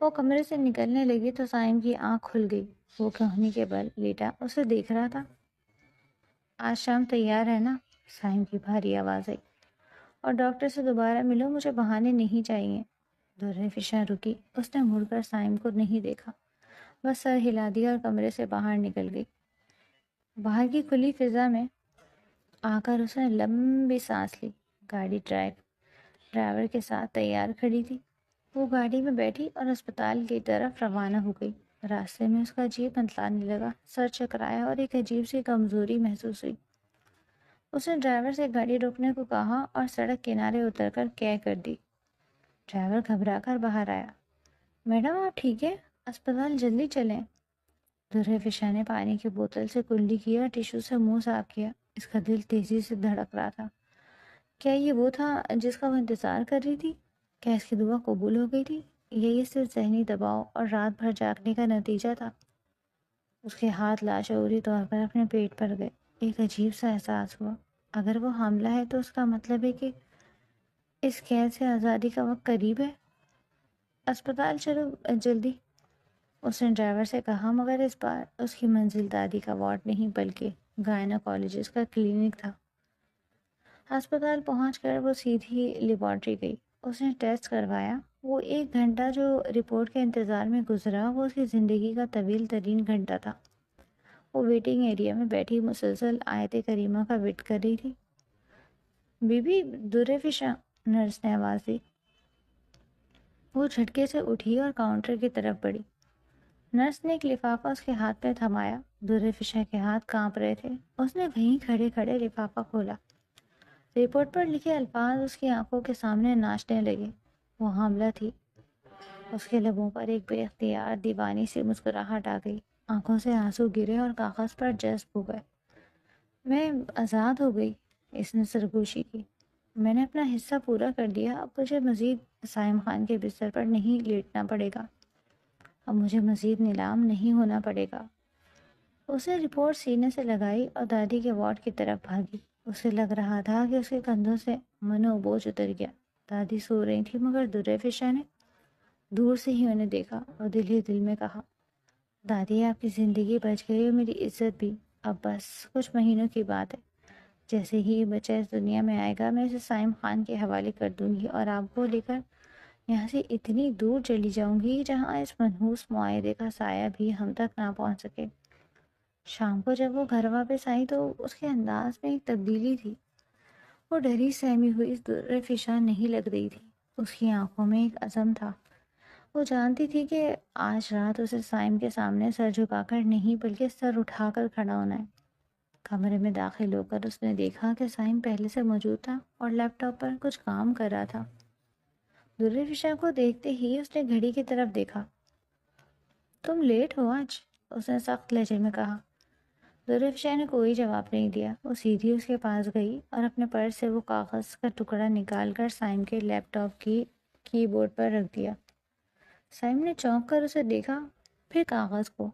وہ کمرے سے نکلنے لگی تو سائم کی آنکھ کھل گئی۔ وہ کوہنی کے بل لیٹا اسے دیکھ رہا تھا۔ آج شام تیار ہے نا؟ سائم کی بھاری آواز آئی۔ اور ڈاکٹر سے دوبارہ ملو، مجھے بہانے نہیں چاہیے۔ درِ فشاں رکی، اس نے مڑ کر سائم کو نہیں دیکھا، بس سر ہلا دیا اور کمرے سے باہر نکل گئی۔ باہر کی کھلی فضا میں آ کر اس نے لمبی سانس لی۔ گاڑی ڈرائیور کے ساتھ تیار کھڑی تھی۔ وہ گاڑی میں بیٹھی اور اسپتال کی طرف روانہ ہو گئی۔ راستے میں اس کا جی بتلانے لگا، سر چکرایا اور ایک عجیب سی کمزوری محسوس ہوئی۔ اس نے ڈرائیور سے گاڑی روکنے کو کہا اور سڑک کنارے اتر کر کہہ کر دی۔ ڈرائیور گھبرا کر باہر آیا۔ میڈم آپ ٹھیک ہے؟ اسپتال جلدی چلیں۔ درِ فشاں نے پانی کی بوتل سے کلی کیا اور ٹیشو سے منہ صاف کیا۔ اس کا دل تیزی سے دھڑک رہا تھا۔ کیا یہ وہ تھا جس کا وہ انتظار کر رہی تھی؟ کیا اس کی دعا قبول ہو گئی تھی؟ یہ صرف ذہنی دباؤ اور رات بھر جاگنے کا نتیجہ تھا؟ اس کے ہاتھ لاشعوری طور پر اپنے پیٹ پر گئے۔ ایک عجیب سا احساس ہوا، اگر وہ حاملہ ہے تو اس کا مطلب ہے کہ اس قید سے آزادی کا وقت قریب ہے۔ اسپتال چلو جلدی، اس نے ڈرائیور سے کہا، مگر اس بار اس کی منزل دادی کا وارڈ نہیں بلکہ گائناکالوجسٹ کا کلینک تھا۔ ہسپتال پہنچ کر وہ سیدھی لیبارٹری گئی۔ اس نے ٹیسٹ کروایا۔ وہ 1 گھنٹہ جو رپورٹ کے انتظار میں گزرا وہ اس کی زندگی کا طویل ترین گھنٹہ تھا۔ وہ ویٹنگ ایریا میں بیٹھی مسلسل آیت کریمہ کا وٹ کر رہی تھی۔ بی بی، درِ فشاں، نرس نے آواز دی۔ وہ جھٹکے سے اٹھی اور کاؤنٹر کی طرف بڑھی۔ نرس نے ایک لفافہ اس کے ہاتھ پہ تھمایا۔ درِ فشاں کے ہاتھ کانپ رہے تھے۔ اس نے وہیں کھڑے کھڑے لفافہ کھولا۔ رپورٹ پر لکھے الفاظ اس کی آنکھوں کے سامنے ناچنے لگے۔ وہ حاملہ تھی۔ اس کے لبوں پر ایک بے اختیار دیوانی سی مسکراہٹ آ گئی، آنکھوں سے آنسو گرے اور کاغذ پر جذب ہو گئے۔ میں آزاد ہو گئی، اس نے سرگوشی کی۔ میں نے اپنا حصہ پورا کر دیا، اب مجھے مزید سائم خان کے بستر پر نہیں لیٹنا پڑے گا، اب مجھے مزید نیلام نہیں ہونا پڑے گا۔ اس نے رپورٹ سینے سے لگائی اور دادی کے وارڈ کی طرف بھاگی۔ اسے لگ رہا تھا کہ اس کے کندھوں سے منو بوجھ اتر گیا۔ دادی سو رہی تھی، مگر درِ فشاں نے دور سے ہی انہیں دیکھا اور دل ہی دل میں کہا، دادی آپ کی زندگی بچ گئی اور میری عزت بھی۔ اب بس کچھ مہینوں کی بات ہے، جیسے ہی یہ بچہ اس دنیا میں آئے گا میں اسے سائم خان کے حوالے کر دوں گی اور آپ کو لے کر یہاں سے اتنی دور چلی جاؤں گی جہاں اس منحوس معاہدے کا سایہ بھی ہم تک نہ پہنچ سکے۔ شام کو جب وہ گھر واپس آئی تو اس کے انداز میں ایک تبدیلی تھی۔ وہ ڈری سہمی ہوئی اس در فشاں نہیں لگ رہی تھی، اس کی آنکھوں میں ایک عزم تھا۔ وہ جانتی تھی کہ آج رات اسے سائم کے سامنے سر جھکا کر نہیں بلکہ سر اٹھا کر کھڑا ہونا ہے۔ کمرے میں داخل ہو کر اس نے دیکھا کہ سائم پہلے سے موجود تھا اور لیپ ٹاپ پر کچھ کام کر رہا تھا۔ در فشاں کو دیکھتے ہی اس نے گھڑی کی طرف دیکھا۔ تم لیٹ ہو آج، اس نے سخت لہجے میں کہا۔ درفشا نے کوئی جواب نہیں دیا۔ وہ سیدھی اس کے پاس گئی اور اپنے پرس سے وہ کاغذ کا ٹکڑا نکال کر سائم کے لیپ ٹاپ کی کی بورڈ پر رکھ دیا۔ سائم نے چونک کر اسے دیکھا، پھر کاغذ کو۔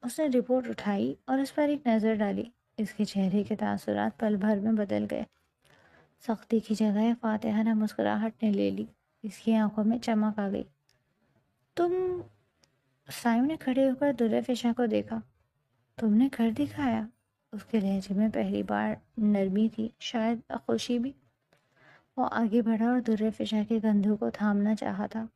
اس نے رپورٹ اٹھائی اور اس پر ایک نظر ڈالی۔ اس کے چہرے کے تاثرات پل بھر میں بدل گئے۔ سختی کی جگہ فاتحانہ مسکراہٹ نے لے لی۔ اس کی آنکھوں میں چمک آ گئی۔ تم سائم نے کھڑے ہو کر درفشا کو دیکھا۔ تم نے کر دکھایا؟ اس کے لہجے میں پہلی بار نرمی تھی، شاید خوشی بھی۔ وہ آگے بڑھا اور درفشا کے کندھوں کو تھامنا چاہا تھا،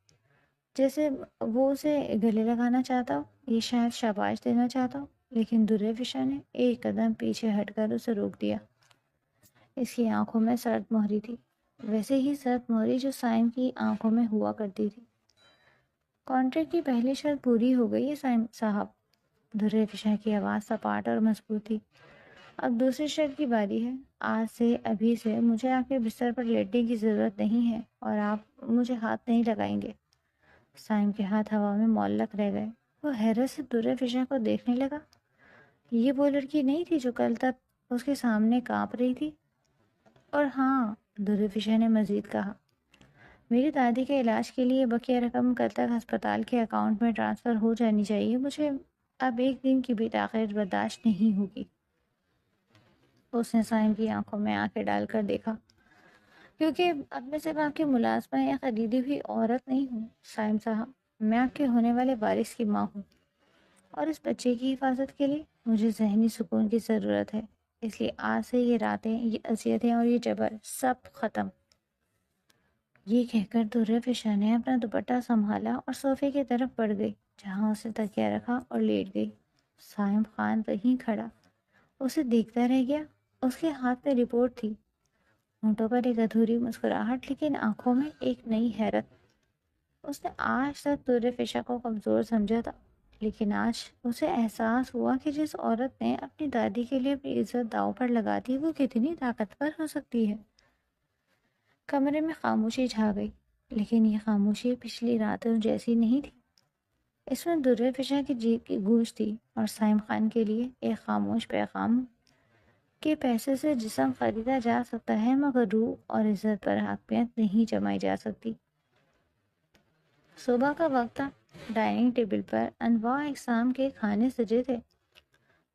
جیسے وہ اسے گلے لگانا چاہتا ہو، یہ شاید شاباش دینا چاہتا ہو، لیکن درفشا نے ایک قدم پیچھے ہٹ کر اسے روک دیا۔ اس کی آنکھوں میں سرد مہری تھی، ویسے ہی سرد مہری جو سائم کی آنکھوں میں ہوا کرتی تھی۔ کانٹریکٹ کی پہلی شرط پوری ہو گئی ہے سائم صاحب۔ درفشا کی آواز سپاٹ اور مضبوط تھی۔ اب دوسری شرط کی باری ہے۔ آج سے، ابھی سے مجھے آپ کے بستر پر لیٹنے کی ضرورت نہیں ہے اور آپ مجھے ہاتھ نہیں لگائیں گے۔ سائم کے ہاتھ ہوا میں معلق رہ گئے۔ وہ حیرت سے درفشا کو دیکھنے لگا۔ یہ وہ لڑکی نہیں تھی جو کل تک اس کے سامنے کانپ رہی تھی؟ اور ہاں، درفشا نے مزید کہا، میری دادی کے علاج کے لیے بقیہ رقم کل تک ہسپتال کے اکاؤنٹ میں ٹرانسفر ہو جانی چاہیے۔ مجھے اب ایک دن کی بھی تاخیر برداشت نہیں ہوگی۔ اس نے سائم کی آنکھوں میں آنکھیں ڈال کر دیکھا۔ کیونکہ اب میں صرف آپ کی ملازمہ یا خریدی ہوئی عورت نہیں ہوں سائم صاحب، میں آپ کے ہونے والے وارث کی ماں ہوں، اور اس بچے کی حفاظت کے لیے مجھے ذہنی سکون کی ضرورت ہے۔ اس لیے آج سے یہ راتیں، یہ اذیتیں اور یہ جبر سب ختم۔ یہ کہہ کر درفشا نے اپنا دوپٹہ سنبھالا اور صوفے کی طرف بڑھ گئی، جہاں اسے تکیہ رکھا اور لیٹ گئی۔ سائم خان وہیں کھڑا اسے دیکھتا رہ گیا۔ اس کے ہاتھ میں رپورٹ تھی، ہونٹوں پر ایک ادھوری مسکراہٹ، لیکن آنکھوں میں ایک نئی حیرت۔ اس نے آج تک درفشا کو کمزور سمجھا تھا، لیکن آج اسے احساس ہوا کہ جس عورت نے اپنی دادی کے لیے اپنی عزت داؤ پر لگا دی وہ کتنی طاقتور ہو سکتی ہے۔ کمرے میں خاموشی چھا گئی، لیکن یہ خاموشی پچھلی راتوں جیسی نہیں تھی۔ اس میں درفشا کی جیت کی گونج تھی اور سائم خان کے لیے ایک خاموش پیغام کہ پیسے سے جسم خریدا جا سکتا ہے مگر روح اور عزت پر حاکمیت نہیں جمائی جا سکتی۔ صبح کا وقت تھا۔ ڈائننگ ٹیبل پر انواع اقسام کے کھانے سجے تھے،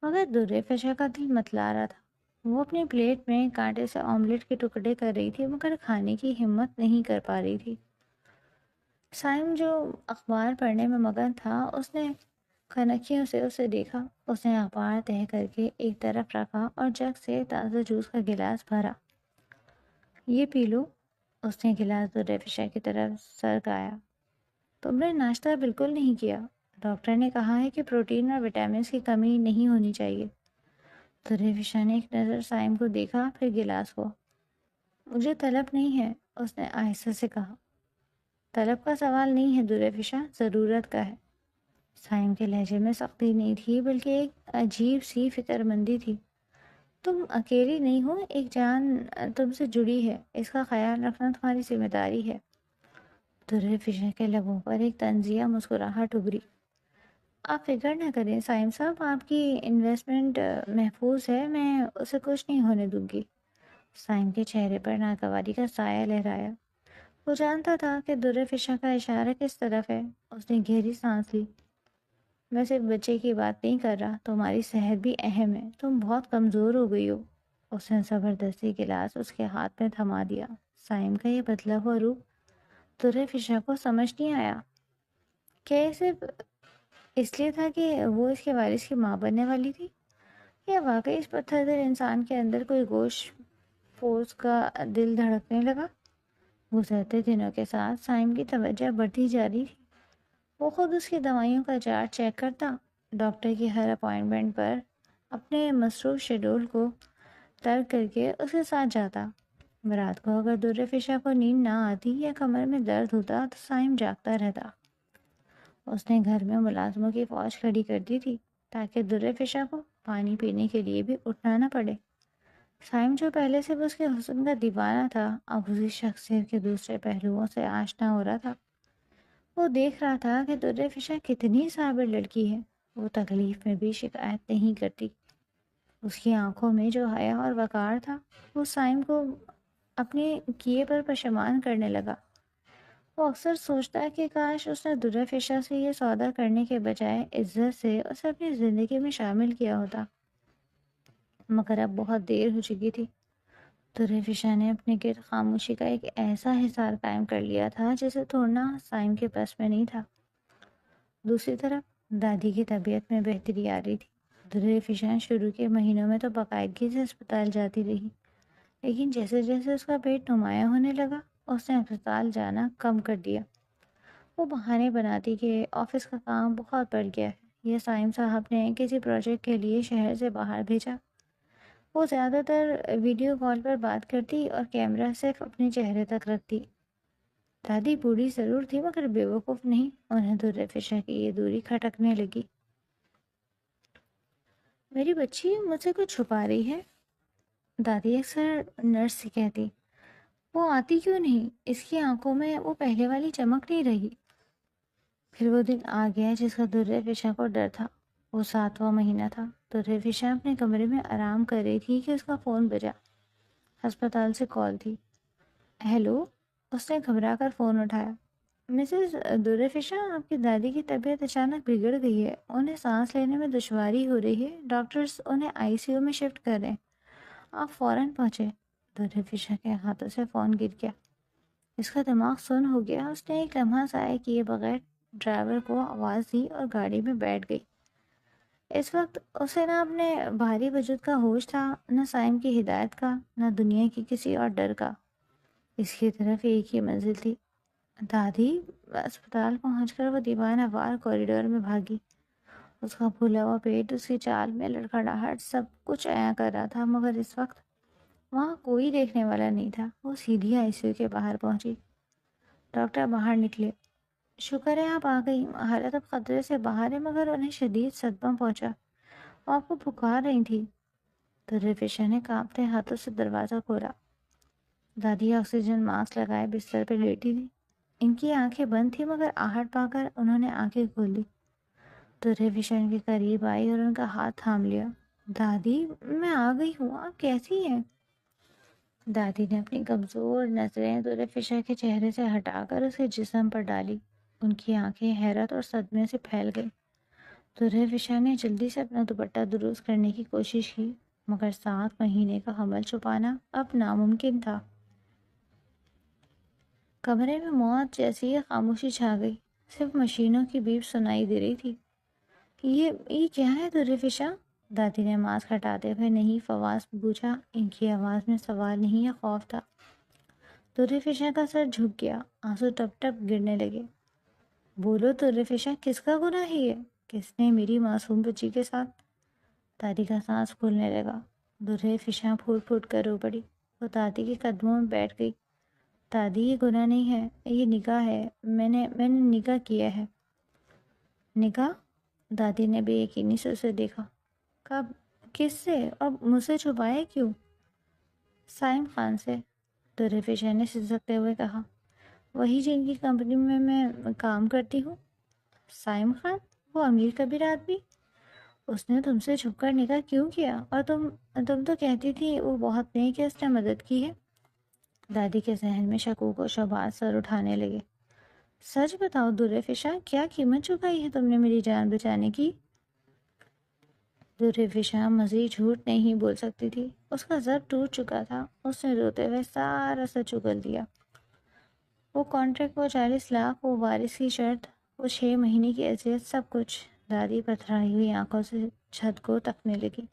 مگر درفشا کا دل متلا رہا تھا۔ وہ اپنی پلیٹ میں کانٹے سے آملیٹ کے ٹکڑے کر رہی تھی، مگر کھانے کی ہمت نہیں کر پا رہی تھی۔ سائم جو اخبار پڑھنے میں مگن تھا، اس نے کھنکیوں سے اسے دیکھا۔ اس نے اخبار تہہ کر کے ایک طرف رکھا اور جگ سے تازہ جوس کا گلاس بھرا۔ یہ پی لو۔ اس نے گلاس درفشا کی طرف سرکایا۔ تم نے ناشتہ بالکل نہیں کیا۔ ڈاکٹر نے کہا ہے کہ پروٹین اور وٹامنس کی کمی نہیں ہونی چاہیے۔ درفشا نے ایک نظر سائم کو دیکھا، پھر گلاس کو۔ مجھے طلب نہیں ہے، اس نے آہستہ سے کہا۔ طلب کا سوال نہیں ہے درفشا، ضرورت کا ہے۔ سائم کے لہجے میں سختی نہیں تھی بلکہ ایک عجیب سی فکر مندی تھی۔ تم اکیلی نہیں ہو، ایک جان تم سے جڑی ہے، اس کا خیال رکھنا تمہاری ذمہ داری ہے۔ درفشا کے لبوں پر ایک طنزیہ مسکراہٹ ابھری۔ آپ فکر نہ کریں سائم صاحب، آپ کی انویسٹمنٹ محفوظ ہے، میں اسے کچھ نہیں ہونے دوں گی۔ سائم کے چہرے پر ناگواری کا سایہ لہرایا۔ وہ جانتا تھا کہ درفشا کا اشارہ کس طرف ہے۔ اس نے گہری سانس لی۔ میں صرف بچے کی بات نہیں کر رہا، تمہاری صحت بھی اہم ہے، تم بہت کمزور ہو گئی ہو۔ اس نے زبردستی گلاس اس کے ہاتھ میں تھما دیا۔ سائم کا یہ بدلا ہوا روپ درفشا کو سمجھ نہیں آیا۔ کیا یہ صرف اس لیے تھا کہ وہ اس کے وارث کی ماں بننے والی تھی؟ کیا واقعی اس پتھر دل انسان کے اندر کوئی گوشت پوش کا دل دھڑکنے لگا؟ گزرتے دنوں کے ساتھ سائم کی توجہ بڑھتی جا رہی تھی۔ وہ خود اس کی دوائیوں کا چارٹ چیک کرتا، ڈاکٹر کی ہر اپائنٹمنٹ پر اپنے مصروف شیڈول کو ترک کر کے اس کے ساتھ جاتا۔ رات کو اگر در فشا کو نیند نہ آتی یا کمر میں درد ہوتا تو سائم جاگتا رہتا۔ اس نے گھر میں ملازموں کی فوج کھڑی کر دی تھی تاکہ در فشا کو پانی پینے کے لیے بھی اٹھنا نہ پڑے۔ سائم جو پہلے سے اس کے حسن کا دیوانہ تھا، اب اسی شخصیت کے دوسرے پہلوؤں سے آشنا ہو رہا تھا۔ وہ دیکھ رہا تھا کہ در فشا کتنی صابر لڑکی ہے، وہ تکلیف میں بھی شکایت نہیں کرتی۔ اس کی آنکھوں میں جو حیا اور وقار تھا وہ سائم کو اپنے کیے پر پشیمان کرنے لگا۔ وہ اکثر سوچتا کہ کاش اس نے در فشا سے یہ سودا کرنے کے بجائے عزت سے اسے اپنی زندگی میں شامل کیا ہوتا، مگر اب بہت دیر ہو چکی تھی۔ در فشا نے اپنے گرد خاموشی کا ایک ایسا حصار قائم کر لیا تھا جسے توڑنا سائم کے بس میں نہیں تھا۔ دوسری طرف دادی کی طبیعت میں بہتری آ رہی تھی۔ در فشا شروع کے مہینوں میں تو باقاعدگی سے اسپتال جاتی رہی، لیکن جیسے جیسے اس کا پیٹ نمایاں ہونے لگا اس نے اسپتال جانا کم کر دیا۔ وہ بہانے بناتی کہ آفس کا کام بہت بڑھ گیا ہے یا سائم صاحب نے کسی پروجیکٹ کے لیے شہر سے باہر بھیجا۔ وہ زیادہ تر ویڈیو کال پر بات کرتی اور کیمرہ صرف اپنے چہرے تک رکھتی۔ دادی بوڑھی ضرور تھی مگر بیوقوف نہیں، انہیں در فشا کی یہ دوری کھٹکنے لگی۔ میری بچی مجھ سے کچھ چھپا رہی ہے، دادی اکثر نرس سے کہتی۔ وہ آتی کیوں نہیں؟ اس کی آنکھوں میں وہ پہلے والی چمک نہیں رہی۔ پھر وہ دن آ گیا جس کا در فشا کو ڈر تھا۔ وہ 7واں مہینہ تھا۔ در فشا اپنے کمرے میں آرام کر رہی تھی کہ اس کا فون بجا۔ ہسپتال سے کال تھی۔ ہیلو، اس نے گھبرا کر فون اٹھایا۔ مسز در فشا، آپ کی دادی کی طبیعت اچانک بگڑ گئی ہے، انہیں سانس لینے میں دشواری ہو رہی ہے، ڈاکٹرز انہیں آئی سی یو میں شفٹ کر رہے ہیں، آپ فوراً پہنچے۔ در فشا کے ہاتھوں سے فون گر گیا۔ اس کا دماغ سن ہو گیا۔ اس نے ایک لمحہ ضائع کیے بغیر ڈرائیور کو آواز دی اور گاڑی میں بیٹھ گئی۔ اس وقت اسے نہ اپنے بھاری وجود کا ہوش تھا، نہ سائم کی ہدایت کا، نہ دنیا کی کسی اور ڈر کا۔ اس کی طرف ایک ہی منزل تھی۔ دادی، اسپتال پہنچ کر وہ دیوانہ وار کوریڈور میں بھاگی۔ اس کا پھولا ہوا پیٹ، اس کی چال میں لڑکھڑاہٹ، سب کچھ عیاں کر رہا تھا، مگر اس وقت وہاں کوئی دیکھنے والا نہیں تھا۔ وہ سیدھی آئی سی یو کے باہر پہنچی۔ ڈاکٹر باہر نکلے۔ شکر ہے آپ آ گئی، حالت اب خطرے سے باہر ہے، مگر انہیں شدید صدمہ پہنچا، وہ آپ کو پکار رہی تھی۔ در فشا نے کانپتے ہاتھوں سے دروازہ کھولا۔ دادی آکسیجن ماسک لگائے بستر پہ لیٹی تھی۔ ان کی آنکھیں بند تھی مگر آہٹ پا کر انہوں نے آنکھیں کھول دی۔ در فشا ان کے قریب آئی اور ان کا ہاتھ تھام لیا۔ دادی، میں آ گئی ہوں، آپ کیسی ہیں؟ دادی نے اپنی کمزور نظریں در فشا کے چہرے سے ہٹا کر اس کے جسم پر ڈالی۔ ان کی آنکھیں حیرت اور صدمے سے پھیل گئی۔ در فشا نے جلدی سے اپنا دوپٹہ درست کرنے کی کوشش کی، مگر 7 مہینے کا حمل چھپانا اب ناممکن تھا۔ کمرے میں موت جیسی خاموشی چھا گئی، صرف مشینوں کی بیپ سنائی دے رہی تھی۔ یہ کیا ہے در فشا؟ دادی نے ماسک ہٹاتے ہوئے نہیں فواز پوچھا۔ ان کی آواز میں سوال نہیں یا خوف تھا۔ در فشا کا سر جھک گیا، آنسو ٹپ ٹپ گرنے لگے۔ بولو در فشا، کس کا گناہ ہے یہ؟ کس نے میری معصوم بچی کے ساتھ؟ دادی کا سانس پھولنے لگا۔ در فشا پھوٹ پھوٹ کر رو پڑی۔ وہ دادی کے قدموں میں بیٹھ گئی۔ دادی، یہ گناہ نہیں ہے، یہ نکاح ہے، میں نے نکاح کیا ہے۔ نکاح؟ دادی نے بے یقینی سے اسے دیکھا۔ کب؟ کس سے؟ اب مجھ سے چھپائے کیوں؟ سائم خان سے، در فشا نے سسکتے ہوئے کہا۔ وہی جن کی کمپنی میں میں کام کرتی ہوں۔ سائم خان؟ وہ امیر کبیر آدمی؟ اس نے تم سے چھپ کر نکاح کیوں کیا؟ اور تم تو کہتی تھی وہ بہت نیک ہے، اس نے مدد کی ہے۔ دادی کے ذہن میں شکوک و شبہات سر اٹھانے لگے۔ سچ بتاؤ در فشا، کیا قیمت چکائی ہے تم نے میری جان بچانے کی؟ در فشا مزید جھوٹ نہیں بول سکتی تھی، اس کا ضرب ٹوٹ چکا تھا۔ اس نے روتے ہوئے سارا سچ اگل دیا۔ وہ کانٹریکٹ، وہ 40 لاکھ، وہ وارث کی شرط، وہ 6 مہینے کی اذیت، سب کچھ۔ دادی پتھرائی ہوئی آنکھوں سے چھت کو تکنے لگی۔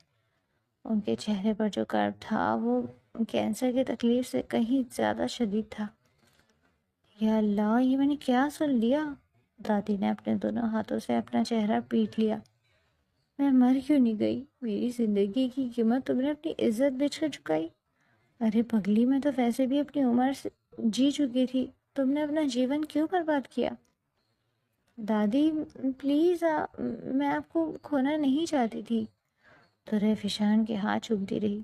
ان کے چہرے پر جو کرب تھا وہ کینسر کی تکلیف سے کہیں زیادہ شدید تھا۔ یا اللہ، یہ میں نے کیا سن لیا؟ دادی نے اپنے دونوں ہاتھوں سے اپنا چہرہ پیٹ لیا۔ میں مر کیوں نہیں گئی؟ میری زندگی کی قیمت تم نے اپنی عزت بیچ کر چکائی۔ ارے پگلی، میں تو ویسے بھی اپنی عمر سے جی چکی تھی، تم نے اپنا جیون کیوں برباد کیا؟ دادی پلیز، میں آپ کو کھونا نہیں چاہتی تھی۔ درے فشان کے ہاتھ چومتی رہی۔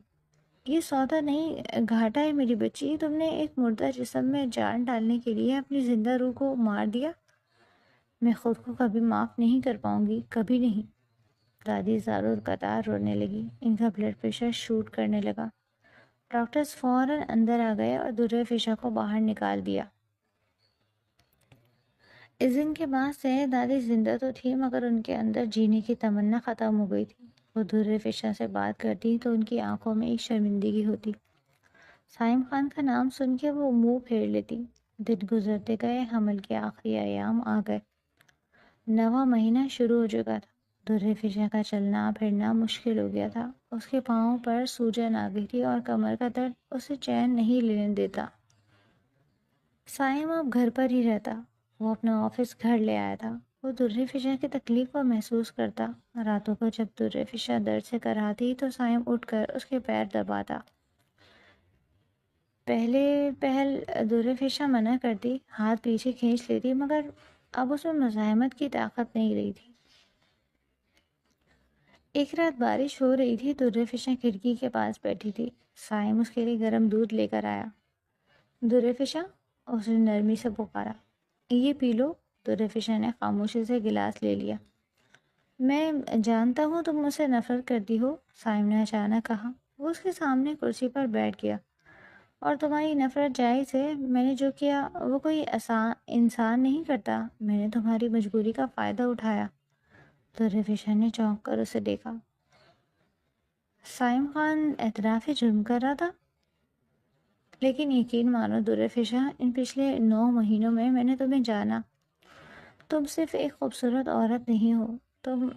یہ سودا نہیں، گھاٹا ہے میری بچی، تم نے ایک مردہ جسم میں جان ڈالنے کے لیے اپنی زندہ روح کو مار دیا۔ میں خود کو کبھی معاف نہیں کر پاؤں گی، کبھی نہیں۔ دادی زاروں قطار رونے لگی، ان کا بلڈ پریشر شوٹ کرنے لگا۔ ڈاکٹرز فوراً اندر آ گئے اور درے فشا کو باہر نکال دیا۔ اس دن کے بعد سے دادی زندہ تو تھی، مگر ان کے اندر جینے کی تمنا ختم ہو گئی تھی۔ وہ درے فشا سے بات کرتی تو ان کی آنکھوں میں ایک شرمندگی ہوتی۔ سائم خان کا نام سن کے وہ منہ پھیر لیتی۔ دن گزرتے گئے، حمل کے آخری ایام آ گئے۔ 9واں مہینہ شروع ہو چکا تھا۔ درے فشا کا چلنا پھرنا مشکل ہو گیا تھا۔ اس کے پاؤں پر سوجن آ گئی تھی اور کمر کا درد اسے چین نہیں لینے دیتا۔ سائم اب گھر پر ہی رہتا۔ وہ اپنا آفس گھر لے آیا تھا۔ وہ درے فشا کی تکلیف کو محسوس کرتا۔ راتوں کو جب درے فشا درد سے کراتی تو سائم اٹھ کر اس کے پیر دباتا۔ پہل درے فشا منع کرتی، ہاتھ پیچھے کھینچ لیتی، مگر اب اس میں مزاحمت کی طاقت نہیں رہی تھی۔ ایک رات بارش ہو رہی تھی۔ درے فشا کھڑکی کے پاس بیٹھی تھی۔ سائم اس کے لیے گرم دودھ لے کر آیا۔ درے فشا، اس نے نرمی سے پکارا۔ یہ پی لو۔ درے فشا نے خاموشی سے گلاس لے لیا۔ میں جانتا ہوں تم مجھ سے نفرت کرتی ہو، سائم نے اچانک کہا۔ وہ اس کے سامنے کرسی پر بیٹھ گیا۔ اور تمہاری نفرت جائز ہے، میں نے جو کیا وہ کوئی انسان نہیں کرتا، میں نے تمہاری مجبوری کا فائدہ اٹھایا۔ درے فشا نے چونک کر اسے دیکھا۔ سائم خان اعتراف جرم کر رہا تھا؟ لیکن یقین مانو درے فشا، ان پچھلے 9 مہینوں میں نے تمہیں جانا۔ تم صرف ایک خوبصورت عورت نہیں ہو،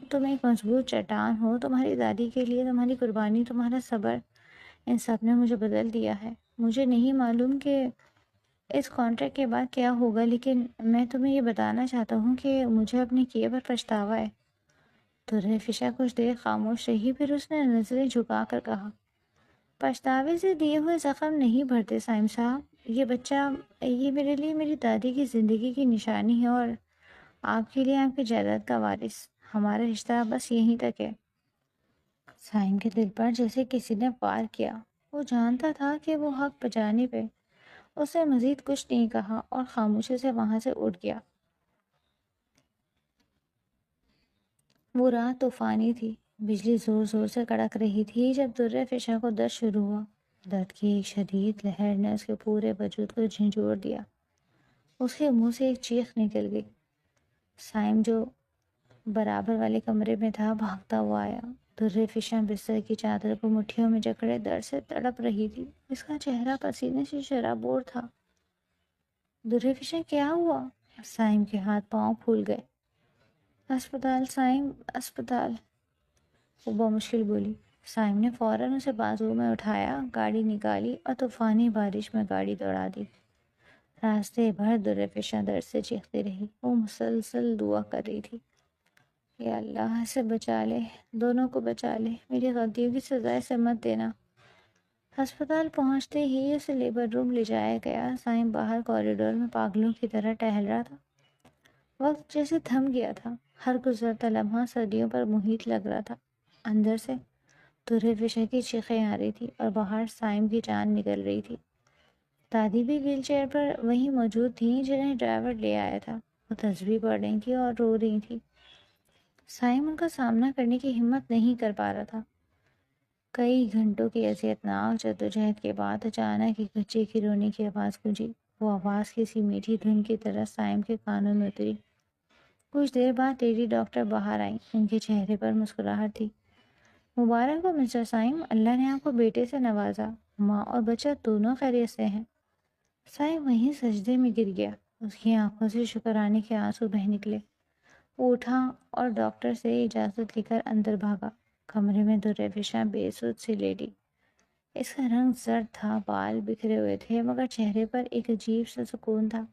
تم ایک مضبوط چٹان ہو۔ تمہاری دادی کے لیے تمہاری قربانی، تمہارا صبر، ان سب نے مجھے بدل دیا ہے۔ مجھے نہیں معلوم کہ اس کانٹریکٹ کے بعد کیا ہوگا، لیکن میں تمہیں یہ بتانا چاہتا ہوں کہ مجھے اپنے کیے پر پچھتاوا ہے۔ درے فشا کچھ دیر خاموش رہی، پھر اس نے نظریں جھکا کر کہا، پچھتاوے سے دیے ہوئے زخم نہیں بھرتے سائم صاحب۔ یہ بچہ، یہ میرے لیے میری دادی کی زندگی کی نشانی ہے، اور آپ کے لیے آپ کی جائیداد کا وارث۔ ہمارا رشتہ بس یہیں تک ہے۔ سائم کے دل پر جیسے کسی نے وار کیا۔ وہ جانتا تھا کہ وہ حق بجانے پہ۔ اس نے مزید کچھ نہیں کہا اور خاموشی سے وہاں سے اٹھ گیا۔ وہ رات طوفانی تھی۔ بجلی زور زور سے کڑک رہی تھی جب درے فشا کو درد شروع ہوا۔ درد کی ایک شدید لہر نے اس کے پورے وجود کو جھنجھوڑ دیا۔ اس کے منہ سے ایک چیخ نکل گئی۔ سائم جو برابر والے کمرے میں تھا بھاگتا ہوا آیا۔ درے فشا بستر کی چادر کو مٹھیوں میں جکڑے درد سے تڑپ رہی تھی۔ اس کا چہرہ پسینے سے شرابور تھا۔ درے فشا، کیا ہوا؟ سائم کے ہاتھ پاؤں پھول گئے۔ اسپتال سائم، اسپتال، وہ بمشکل بولی۔ سائم نے فوراً اسے بازو میں اٹھایا، گاڑی نکالی اور طوفانی بارش میں گاڑی دوڑا دی۔ راستے بھر درے فشا درد سے چیختی رہی۔ وہ مسلسل دعا کر رہی تھی، یا اللہ اسے بچا لے، دونوں کو بچا لے، میری غلطیوں کی سزا اسے مت دینا۔ ہسپتال پہنچتے ہی اسے لیبر روم لے جایا گیا۔ سائم باہر کوریڈور میں پاگلوں کی طرح ٹہل رہا تھا۔ وقت جیسے تھم گیا تھا۔ ہر گزرتا لمحہ صدیوں پر محیط لگ رہا تھا۔ اندر سے درے فشا کی چیخیں آ رہی تھی اور باہر سائم کی جان نکل رہی تھی۔ دادی بھی ویل چیئر پر وہیں موجود تھیں جنہیں ڈرائیور لے آیا تھا۔ وہ تسبیح پڑھ رہی تھی اور رو رہی تھی۔ سائم ان کا سامنا کرنے کی ہمت نہیں کر پا رہا تھا۔ کئی گھنٹوں کی اذیتناک جدوجہد کے بعد اچانک ایک بچے کی رونے کی آواز گونجی۔ وہ آواز کسی میٹھی دھن کی طرح سائم کے کانوں میں اتری۔ کچھ دیر بعد لیڈی ڈاکٹر باہر آئیں۔ ان کے چہرے پر مسکراہٹ تھی۔ مبارک ہو مسٹر سائم، اللہ نے آپ کو بیٹے سے نوازا، ماں اور بچہ دونوں خیریت سے ہیں۔ سائم وہیں سجدے میں گر گیا۔ اس کی آنکھوں سے شکرانے کے آنسو بہہ نکلے۔ وہ اٹھا اور ڈاکٹر سے اجازت لے کر اندر بھاگا۔ کمرے میں درفشاں بے سود سی لیٹی. اس کا رنگ زرد تھا، بال بکھرے ہوئے تھے، مگر چہرے پر ایک عجیب سا سکون تھا.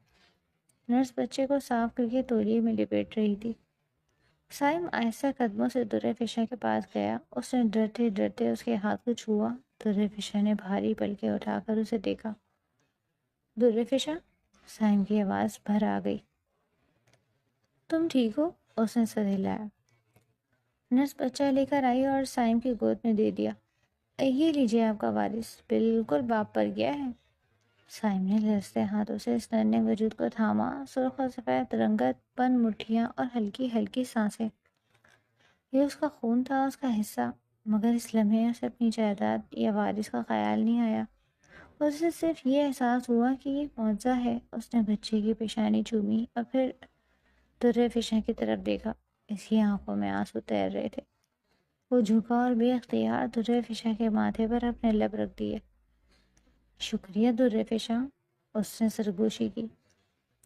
نرس بچے کو صاف کر کے تولیے میں لپیٹ رہی تھی. سائم آہستہ قدموں سے درفشاں کے پاس گیا. اس نے ڈرتے ڈرتے اس کے ہاتھ کو چھوا. درفشاں نے بھاری پلکیں اٹھا کر اسے دیکھا. درفشاں، سائم کی آواز بھر آ گئی. تم ٹھیک ہو؟ اس نے سر ہلایا. نرس بچہ لے کر آئی اور سائم کی گود میں دے دیا. یہ لیجیے آپ کا وارث، بالکل باپ پر گیا ہے. سائم نے لرزتے ہاتھوں سے اس ننھے وجود کو تھاما. سرخ اور سفید رنگت، بند مٹھیاں اور ہلکی ہلکی سانسیں. یہ اس کا خون تھا، اس کا حصہ. مگر اس لمحے اسے اپنی جائیداد یا وارث کا خیال نہیں آیا. اسے صرف یہ احساس ہوا کہ یہ معجزہ ہے. اس نے بچے کی پیشانی چومی اور پھر درفشاں کی طرف دیکھا. اس کی آنکھوں میں آنسو تیر رہے تھے. وہ جھکا اور بے اختیار درفشاں کے ماتھے پر اپنے لب رکھ دیے. شکریہ درفشاں، اس نے سرگوشی کی.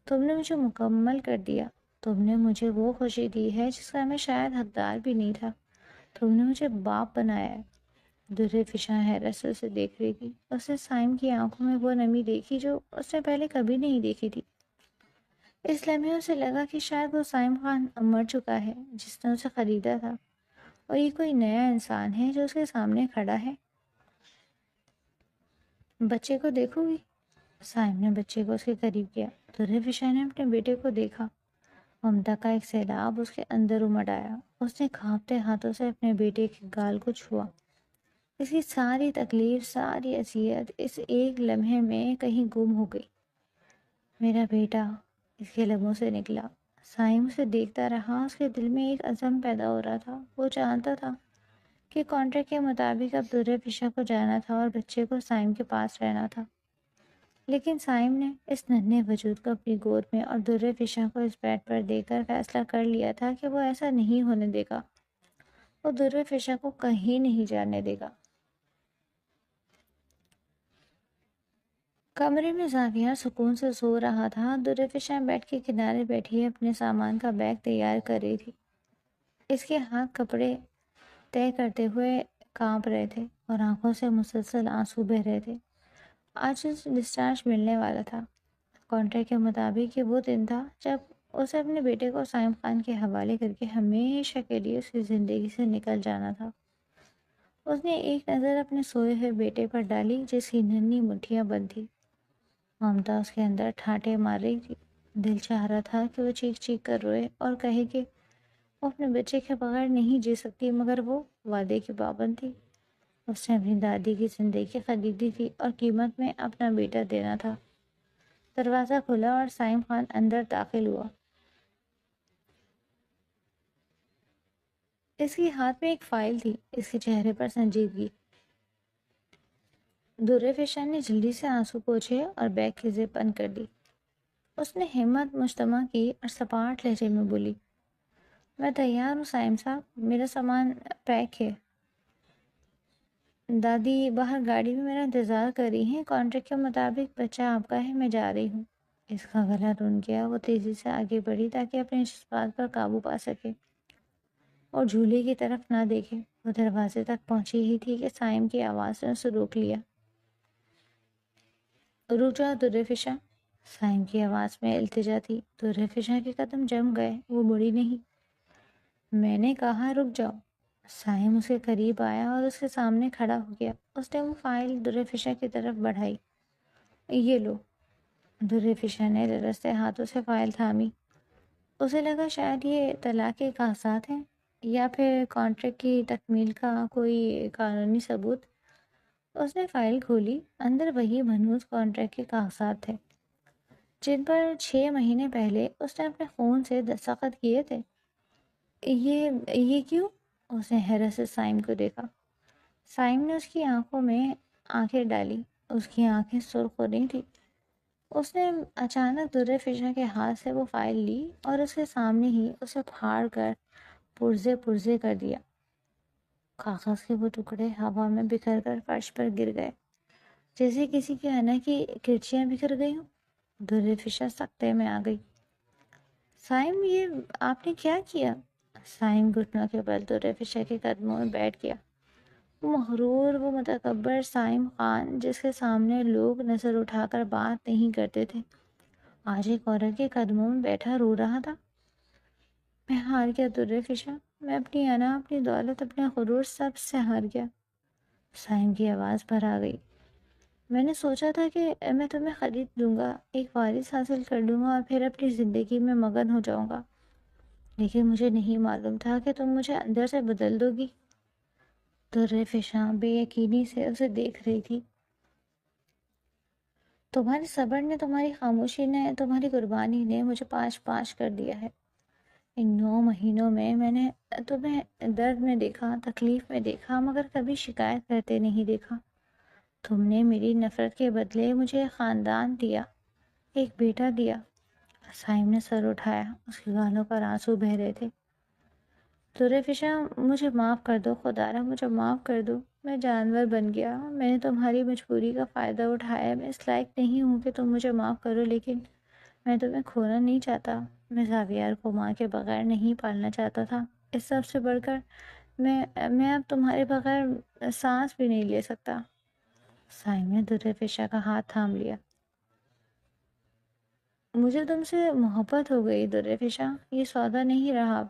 تم نے مجھے مکمل کر دیا. تم نے مجھے وہ خوشی دی ہے جس کا میں شاید حقدار بھی نہیں تھا. تم نے مجھے باپ بنایا ہے. درفشاں حیرت سے اسے دیکھ رہی تھی. اس نے سائم کی آنکھوں میں وہ نمی دیکھی جو اس نے پہلے کبھی نہیں دیکھی تھی. اس لمحے اسے لگا کہ شاید وہ سائم خان مر چکا ہے جس نے اسے خریدا تھا، اور یہ کوئی نیا انسان ہے جو اس کے سامنے کھڑا ہے. بچے کو دیکھو گی؟ سائم نے بچے کو اس کے قریب کیا. درفشاں نے اپنے بیٹے کو دیکھا. ممتا کا ایک سیلاب اس کے اندر امڑ آیا. اس نے کانپتے ہاتھوں سے اپنے بیٹے کے گال کو چھوا. اس کی ساری تکلیف، ساری اذیت اس ایک لمحے میں کہیں گم ہو گئی. میرا بیٹا، اس کے لبوں سے نکلا. سائم اسے دیکھتا رہا. اس کے دل میں ایک عزم پیدا ہو رہا تھا. وہ جانتا تھا کہ کانٹریکٹ کے مطابق اب درفشاں کو جانا تھا اور بچے کو سائم کے پاس رہنا تھا. لیکن سائم نے اس ننھے وجود کو اپنی گود میں اور درفشاں کو اس بیڈ پر دے کر فیصلہ کر لیا تھا کہ وہ ایسا نہیں ہونے دے گا. وہ درفشاں کو کہیں نہیں جانے دے گا. کمرے میں زاویہ سکون سے سو رہا تھا. درفشاں بیڈ کے کنارے بیٹھی اپنے سامان کا بیگ تیار کر رہی تھی. اس کے ہاتھ کپڑے طے کرتے ہوئے کانپ رہے تھے اور آنکھوں سے مسلسل آنسو بہہ رہے تھے. آج اسے ڈسچارج ملنے والا تھا. کانٹریکٹ کے مطابق یہ وہ دن تھا جب اسے اپنے بیٹے کو سائم خان کے حوالے کر کے ہمیشہ کے لیے اس کی زندگی سے نکل جانا تھا. اس نے ایک نظر اپنے سوئے ہوئے بیٹے پر ڈالی جس کی ننھی مٹھیاں بند تھی. ممتا اس کے اندر ٹھاٹے مار رہی تھی. دل چاہ رہا تھا کہ وہ چیخ چیخ کر روئے اور کہے کہ وہ اپنے بچے کے بغیر نہیں جی سکتی، مگر وہ وعدے کی پابند تھی. اس نے اپنی دادی کی زندگی خریدی تھی اور قیمت میں اپنا بیٹا دینا تھا. دروازہ کھلا اور سائم خان اندر داخل ہوا. اس کے ہاتھ میں ایک فائل تھی. اس کے چہرے پر سنجیدگی. درفشاں نے جلدی سے آنسو پوچھے اور بیگ کی زپ بند کر دی. اس نے ہمت مجتمع کی اور سپاٹ لہجے میں بولی، میں تیار ہوں سائم صاحب، میرا سامان پیک ہے. دادی باہر گاڑی میں میرا انتظار کر رہی ہیں. کانٹریکٹ کے مطابق بچہ آپ کا ہے، میں جا رہی ہوں. اس کا گلا رون گیا. وہ تیزی سے آگے بڑھی تاکہ اپنے جذبات پر قابو پا سکے اور جھولے کی طرف نہ دیکھے. وہ دروازے تک پہنچی ہی تھی کہ سائم کی آواز نے اسے روک لیا. رک جاؤ درفشاں. سائم کی آواز میں التجا تھی. درفشاں کے قدم جم گئے. وہ مڑی نہیں. میں نے کہا رک جاؤ. سائم اس کے قریب آیا اور اس کے سامنے کھڑا ہو گیا. اس نے وہ فائل درفشاں کی طرف بڑھائی. یہ لو. درفشاں نے لرزتے ہاتھوں سے فائل تھامی. اسے لگا شاید یہ طلاق کے کاغذات ہیں یا پھر کانٹریکٹ کی تکمیل کا کوئی قانونی ثبوت. اس نے فائل کھولی. اندر وہی منحوس کانٹریکٹ کے کاغذات تھے جن پر 6 مہینے پہلے اس نے اپنے خون سے دستخط کیے تھے. یہ کیوں؟ اس نے حیرت سے سائم کو دیکھا. سائم نے اس کی آنکھوں میں آنکھیں ڈالی. اس کی آنکھیں سرخ ہو رہی تھی. اس نے اچانک درفشاں کے ہاتھ سے وہ فائل لی اور اس کے سامنے ہی اسے پھاڑ کر پرزے پرزے کر دیا. کاغذ کے وہ ٹکڑے ہوا میں بکھر کر فرش پر گر گئے جیسے کسی کے انا کی کرچیاں بکھر گئی ہوں. درفشاں سکتے میں آ گئی. سائم، یہ آپ نے کیا کیا؟ سائم گھٹنوں کے بل درفشا کے قدموں میں بیٹھ گیا۔ وہ مغرور، وہ متکبر سائم خان جس کے سامنے لوگ نظر اٹھا کر بات نہیں کرتے تھے، آج ایک عورت کے قدموں میں بیٹھا رو رہا تھا۔ میں ہار گیا درفشا، میں اپنی انا، اپنی دولت، اپنے غرور سب سے ہار گیا۔ سائم کی آواز پر آ گئی۔ میں نے سوچا تھا کہ میں تمہیں خرید لوں گا، ایک وارث حاصل کر لوں گا اور پھر اپنی زندگی میں مگن ہو جاؤں گا، لیکن مجھے نہیں معلوم تھا کہ تم مجھے اندر سے بدل دو گی۔ درفشا بے یقینی سے اسے دیکھ رہی تھی۔ تمہارے صبر نے، تمہاری خاموشی نے، تمہاری قربانی نے مجھے پاش پاش کر دیا ہے۔ ان 9 مہینوں میں نے تمہیں درد میں دیکھا، تکلیف میں دیکھا، مگر کبھی شکایت کرتے نہیں دیکھا۔ تم نے میری نفرت کے بدلے مجھے ایک خاندان دیا، ایک بیٹا دیا۔ سائم نے سر اٹھایا، اس کے گالوں پر آنسو بہہ رہے تھے۔ درفشا، مجھے معاف کر دو، خدا را مجھے معاف کر دو، میں جانور بن گیا، میں نے تمہاری مجبوری کا فائدہ اٹھایا، میں اس لائق نہیں ہوں کہ تم مجھے معاف کرو، لیکن میں تمہیں کھونا نہیں چاہتا، میں زاویار کو ماں کے بغیر نہیں پالنا چاہتا تھا، اس سب سے بڑھ کر میں اب تمہارے بغیر سانس بھی نہیں لے سکتا۔ سائم نے درفشا کا ہاتھ تھام لیا۔ مجھے تم سے محبت ہو گئی درفشا، یہ سودا نہیں رہا اب،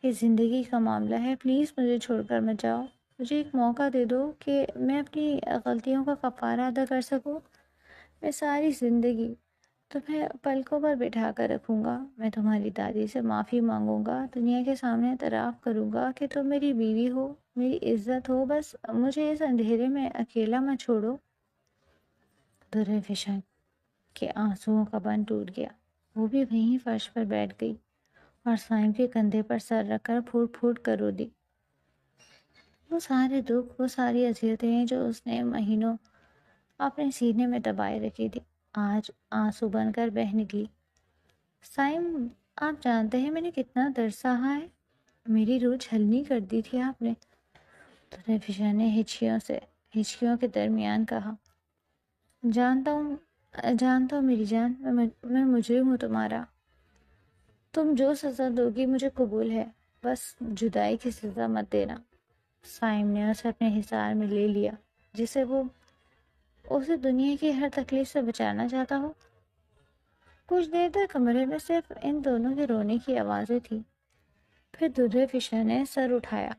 یہ زندگی کا معاملہ ہے، پلیز مجھے چھوڑ کر مت جاؤ، مجھے ایک موقع دے دو کہ میں اپنی غلطیوں کا کفارہ ادا کر سکوں۔ میں ساری زندگی تمہیں پلکوں پر بٹھا کر رکھوں گا، میں تمہاری دادی سے معافی مانگوں گا، دنیا کے سامنے اعتراف کروں گا کہ تم میری بیوی ہو، میری عزت ہو، بس مجھے اس اندھیرے میں اکیلا مت چھوڑو۔ درفشا کے آنسوؤں کا بند ٹوٹ گیا، وہ بھی وہیں فرش پر بیٹھ گئی اور سائم کے کندھے پر سر رکھ کر پھوٹ پھوٹ کر رو دی۔ وہ سارے دکھ، وہ ساری اذیتیں جو اس نے مہینوں اپنے سینے میں دبائے رکھی تھی، آج آنسو بن کر بہہ نکلی۔ سائم، آپ جانتے ہیں میں نے کتنا درد سہا ہے، میری روح چھلنی کر دی تھی آپ نے، درفشا نے ہچکیوں کے درمیان کہا۔ جانتا ہوں میری جان، میں مجرم ہوں تمہارا، تم جو سزا دو گی مجھے قبول ہے، بس جدائی کی سزا مت دینا۔ سائم نے اسے اپنے حصار میں لے لیا، جسے وہ اسے دنیا کی ہر تکلیف سے بچانا چاہتا ہو۔ کچھ دیر تک کمرے میں صرف ان دونوں کے رونے کی آوازیں تھیں، پھر درفشا نے سر اٹھایا۔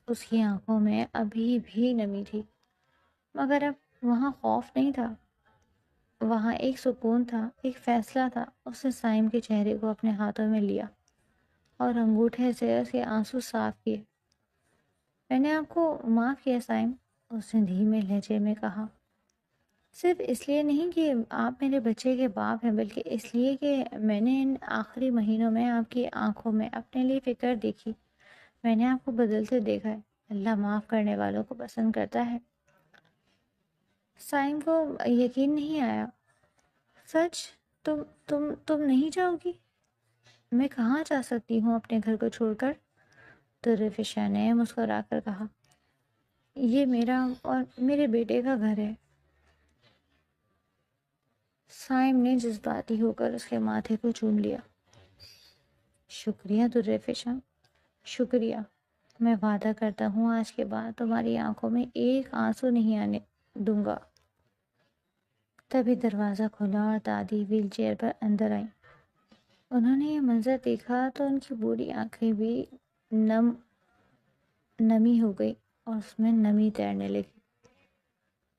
اس کی آنکھوں میں ابھی بھی نمی تھی، مگر اب وہاں خوف نہیں تھا، وہاں ایک سکون تھا، ایک فیصلہ تھا۔ اس نے سائم کے چہرے کو اپنے ہاتھوں میں لیا اور انگوٹھے سے اس کے آنسو صاف کیے۔ میں نے آپ کو معاف کیا سائم، اس نے دھیمے لہجے میں کہا، صرف اس لیے نہیں کہ آپ میرے بچے کے باپ ہیں، بلکہ اس لیے کہ میں نے ان آخری مہینوں میں آپ کی آنکھوں میں اپنے لیے فکر دیکھی، میں نے آپ کو بدلتے دیکھا ہے، اللہ معاف کرنے والوں کو پسند کرتا ہے۔ سائم کو یقین نہیں آیا۔ سچ؟ تم نہیں جاؤ گی؟ میں کہاں جا سکتی ہوں اپنے گھر کو چھوڑ کر؟ درفشا نے مسکرا کر کہا، یہ میرا اور میرے بیٹے کا گھر ہے۔ سائم نے جذباتی ہو کر اس کے ماتھے کو چوم لیا۔ شکریہ درفشا، شکریہ، میں وعدہ کرتا ہوں آج کے بعد تمہاری آنکھوں میں ایک آنسو نہیں آنے دوں گا۔ تبھی دروازہ کھلا اور دادی ویل چیئر پر اندر آئیں۔ انہوں نے یہ منظر دیکھا تو ان کی بوڑھی آنکھیں بھی نمی ہو گئی اور اس میں نمی تیرنے لگی۔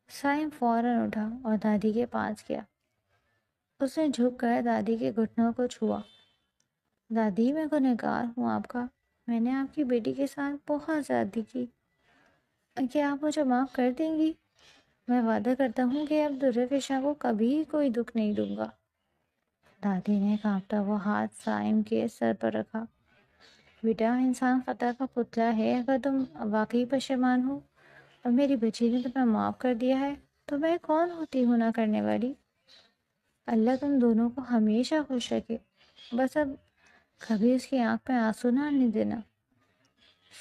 سائم فوراً اٹھا اور دادی کے پاس گیا۔ اس نے جھک کر دادی کے گھٹنوں کو چھوا۔ دادی، میں گنہگار ہوں آپ کا، میں نے آپ کی بیٹی کے ساتھ بہت زیادتی کی، کیا آپ مجھے معاف کر دیں گی؟ میں وعدہ کرتا ہوں کہ اب درفشا کو کبھی کوئی دکھ نہیں دوں گا۔ دادی نے کانپتا وہ ہاتھ سائم کے سر پر رکھا۔ بیٹا، انسان خطا کا پتلا ہے، اگر تم واقعی پشیمان ہو اور میری بچی نے تمہیں معاف کر دیا ہے تو میں کون ہوتی ہوں نہ کرنے والی؟ اللہ تم دونوں کو ہمیشہ خوش رکھے، بس اب کبھی اس کی آنکھ میں آنسو نہ آنے دینا۔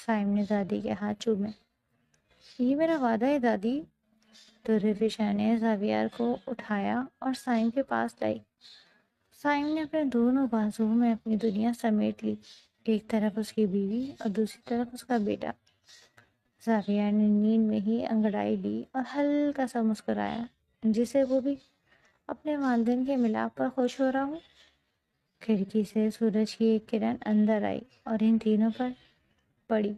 سائم نے دادی کے ہاتھ چومے۔ یہ میرا وعدہ ہے دادی۔ درفشا نے زاویار کو اٹھایا اور سائم کے پاس لائی۔ سائم نے اپنے دونوں بازوؤں میں اپنی دنیا سمیٹ لی، ایک طرف اس کی بیوی اور دوسری طرف اس کا بیٹا۔ زاویہ نے نیند میں ہی انگڑائی لی اور ہلکا سا مسکرایا، جسے وہ بھی اپنے والدین کے ملاپ پر خوش ہو رہا ہوں۔ کھڑکی سے سورج کی ایک کرن اندر آئی اور ان تینوں پر پڑی۔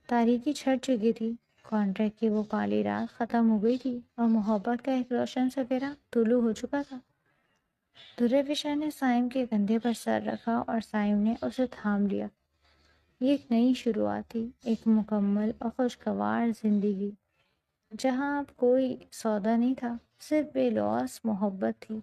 تاریکی چھٹ چکی تھی، کانٹریکٹ کی وہ کالی رات ختم ہو گئی تھی اور محبت کا ایک روشن سفیرہ طلوع ہو چکا تھا۔ درویشا نے سائم کے کندھے پر سر رکھا اور سائم نے اسے تھام لیا۔ یہ ایک نئی شروعات تھی، ایک مکمل اور خوشگوار زندگی، جہاں اب کوئی سودا نہیں تھا، صرف بے لوث محبت تھی۔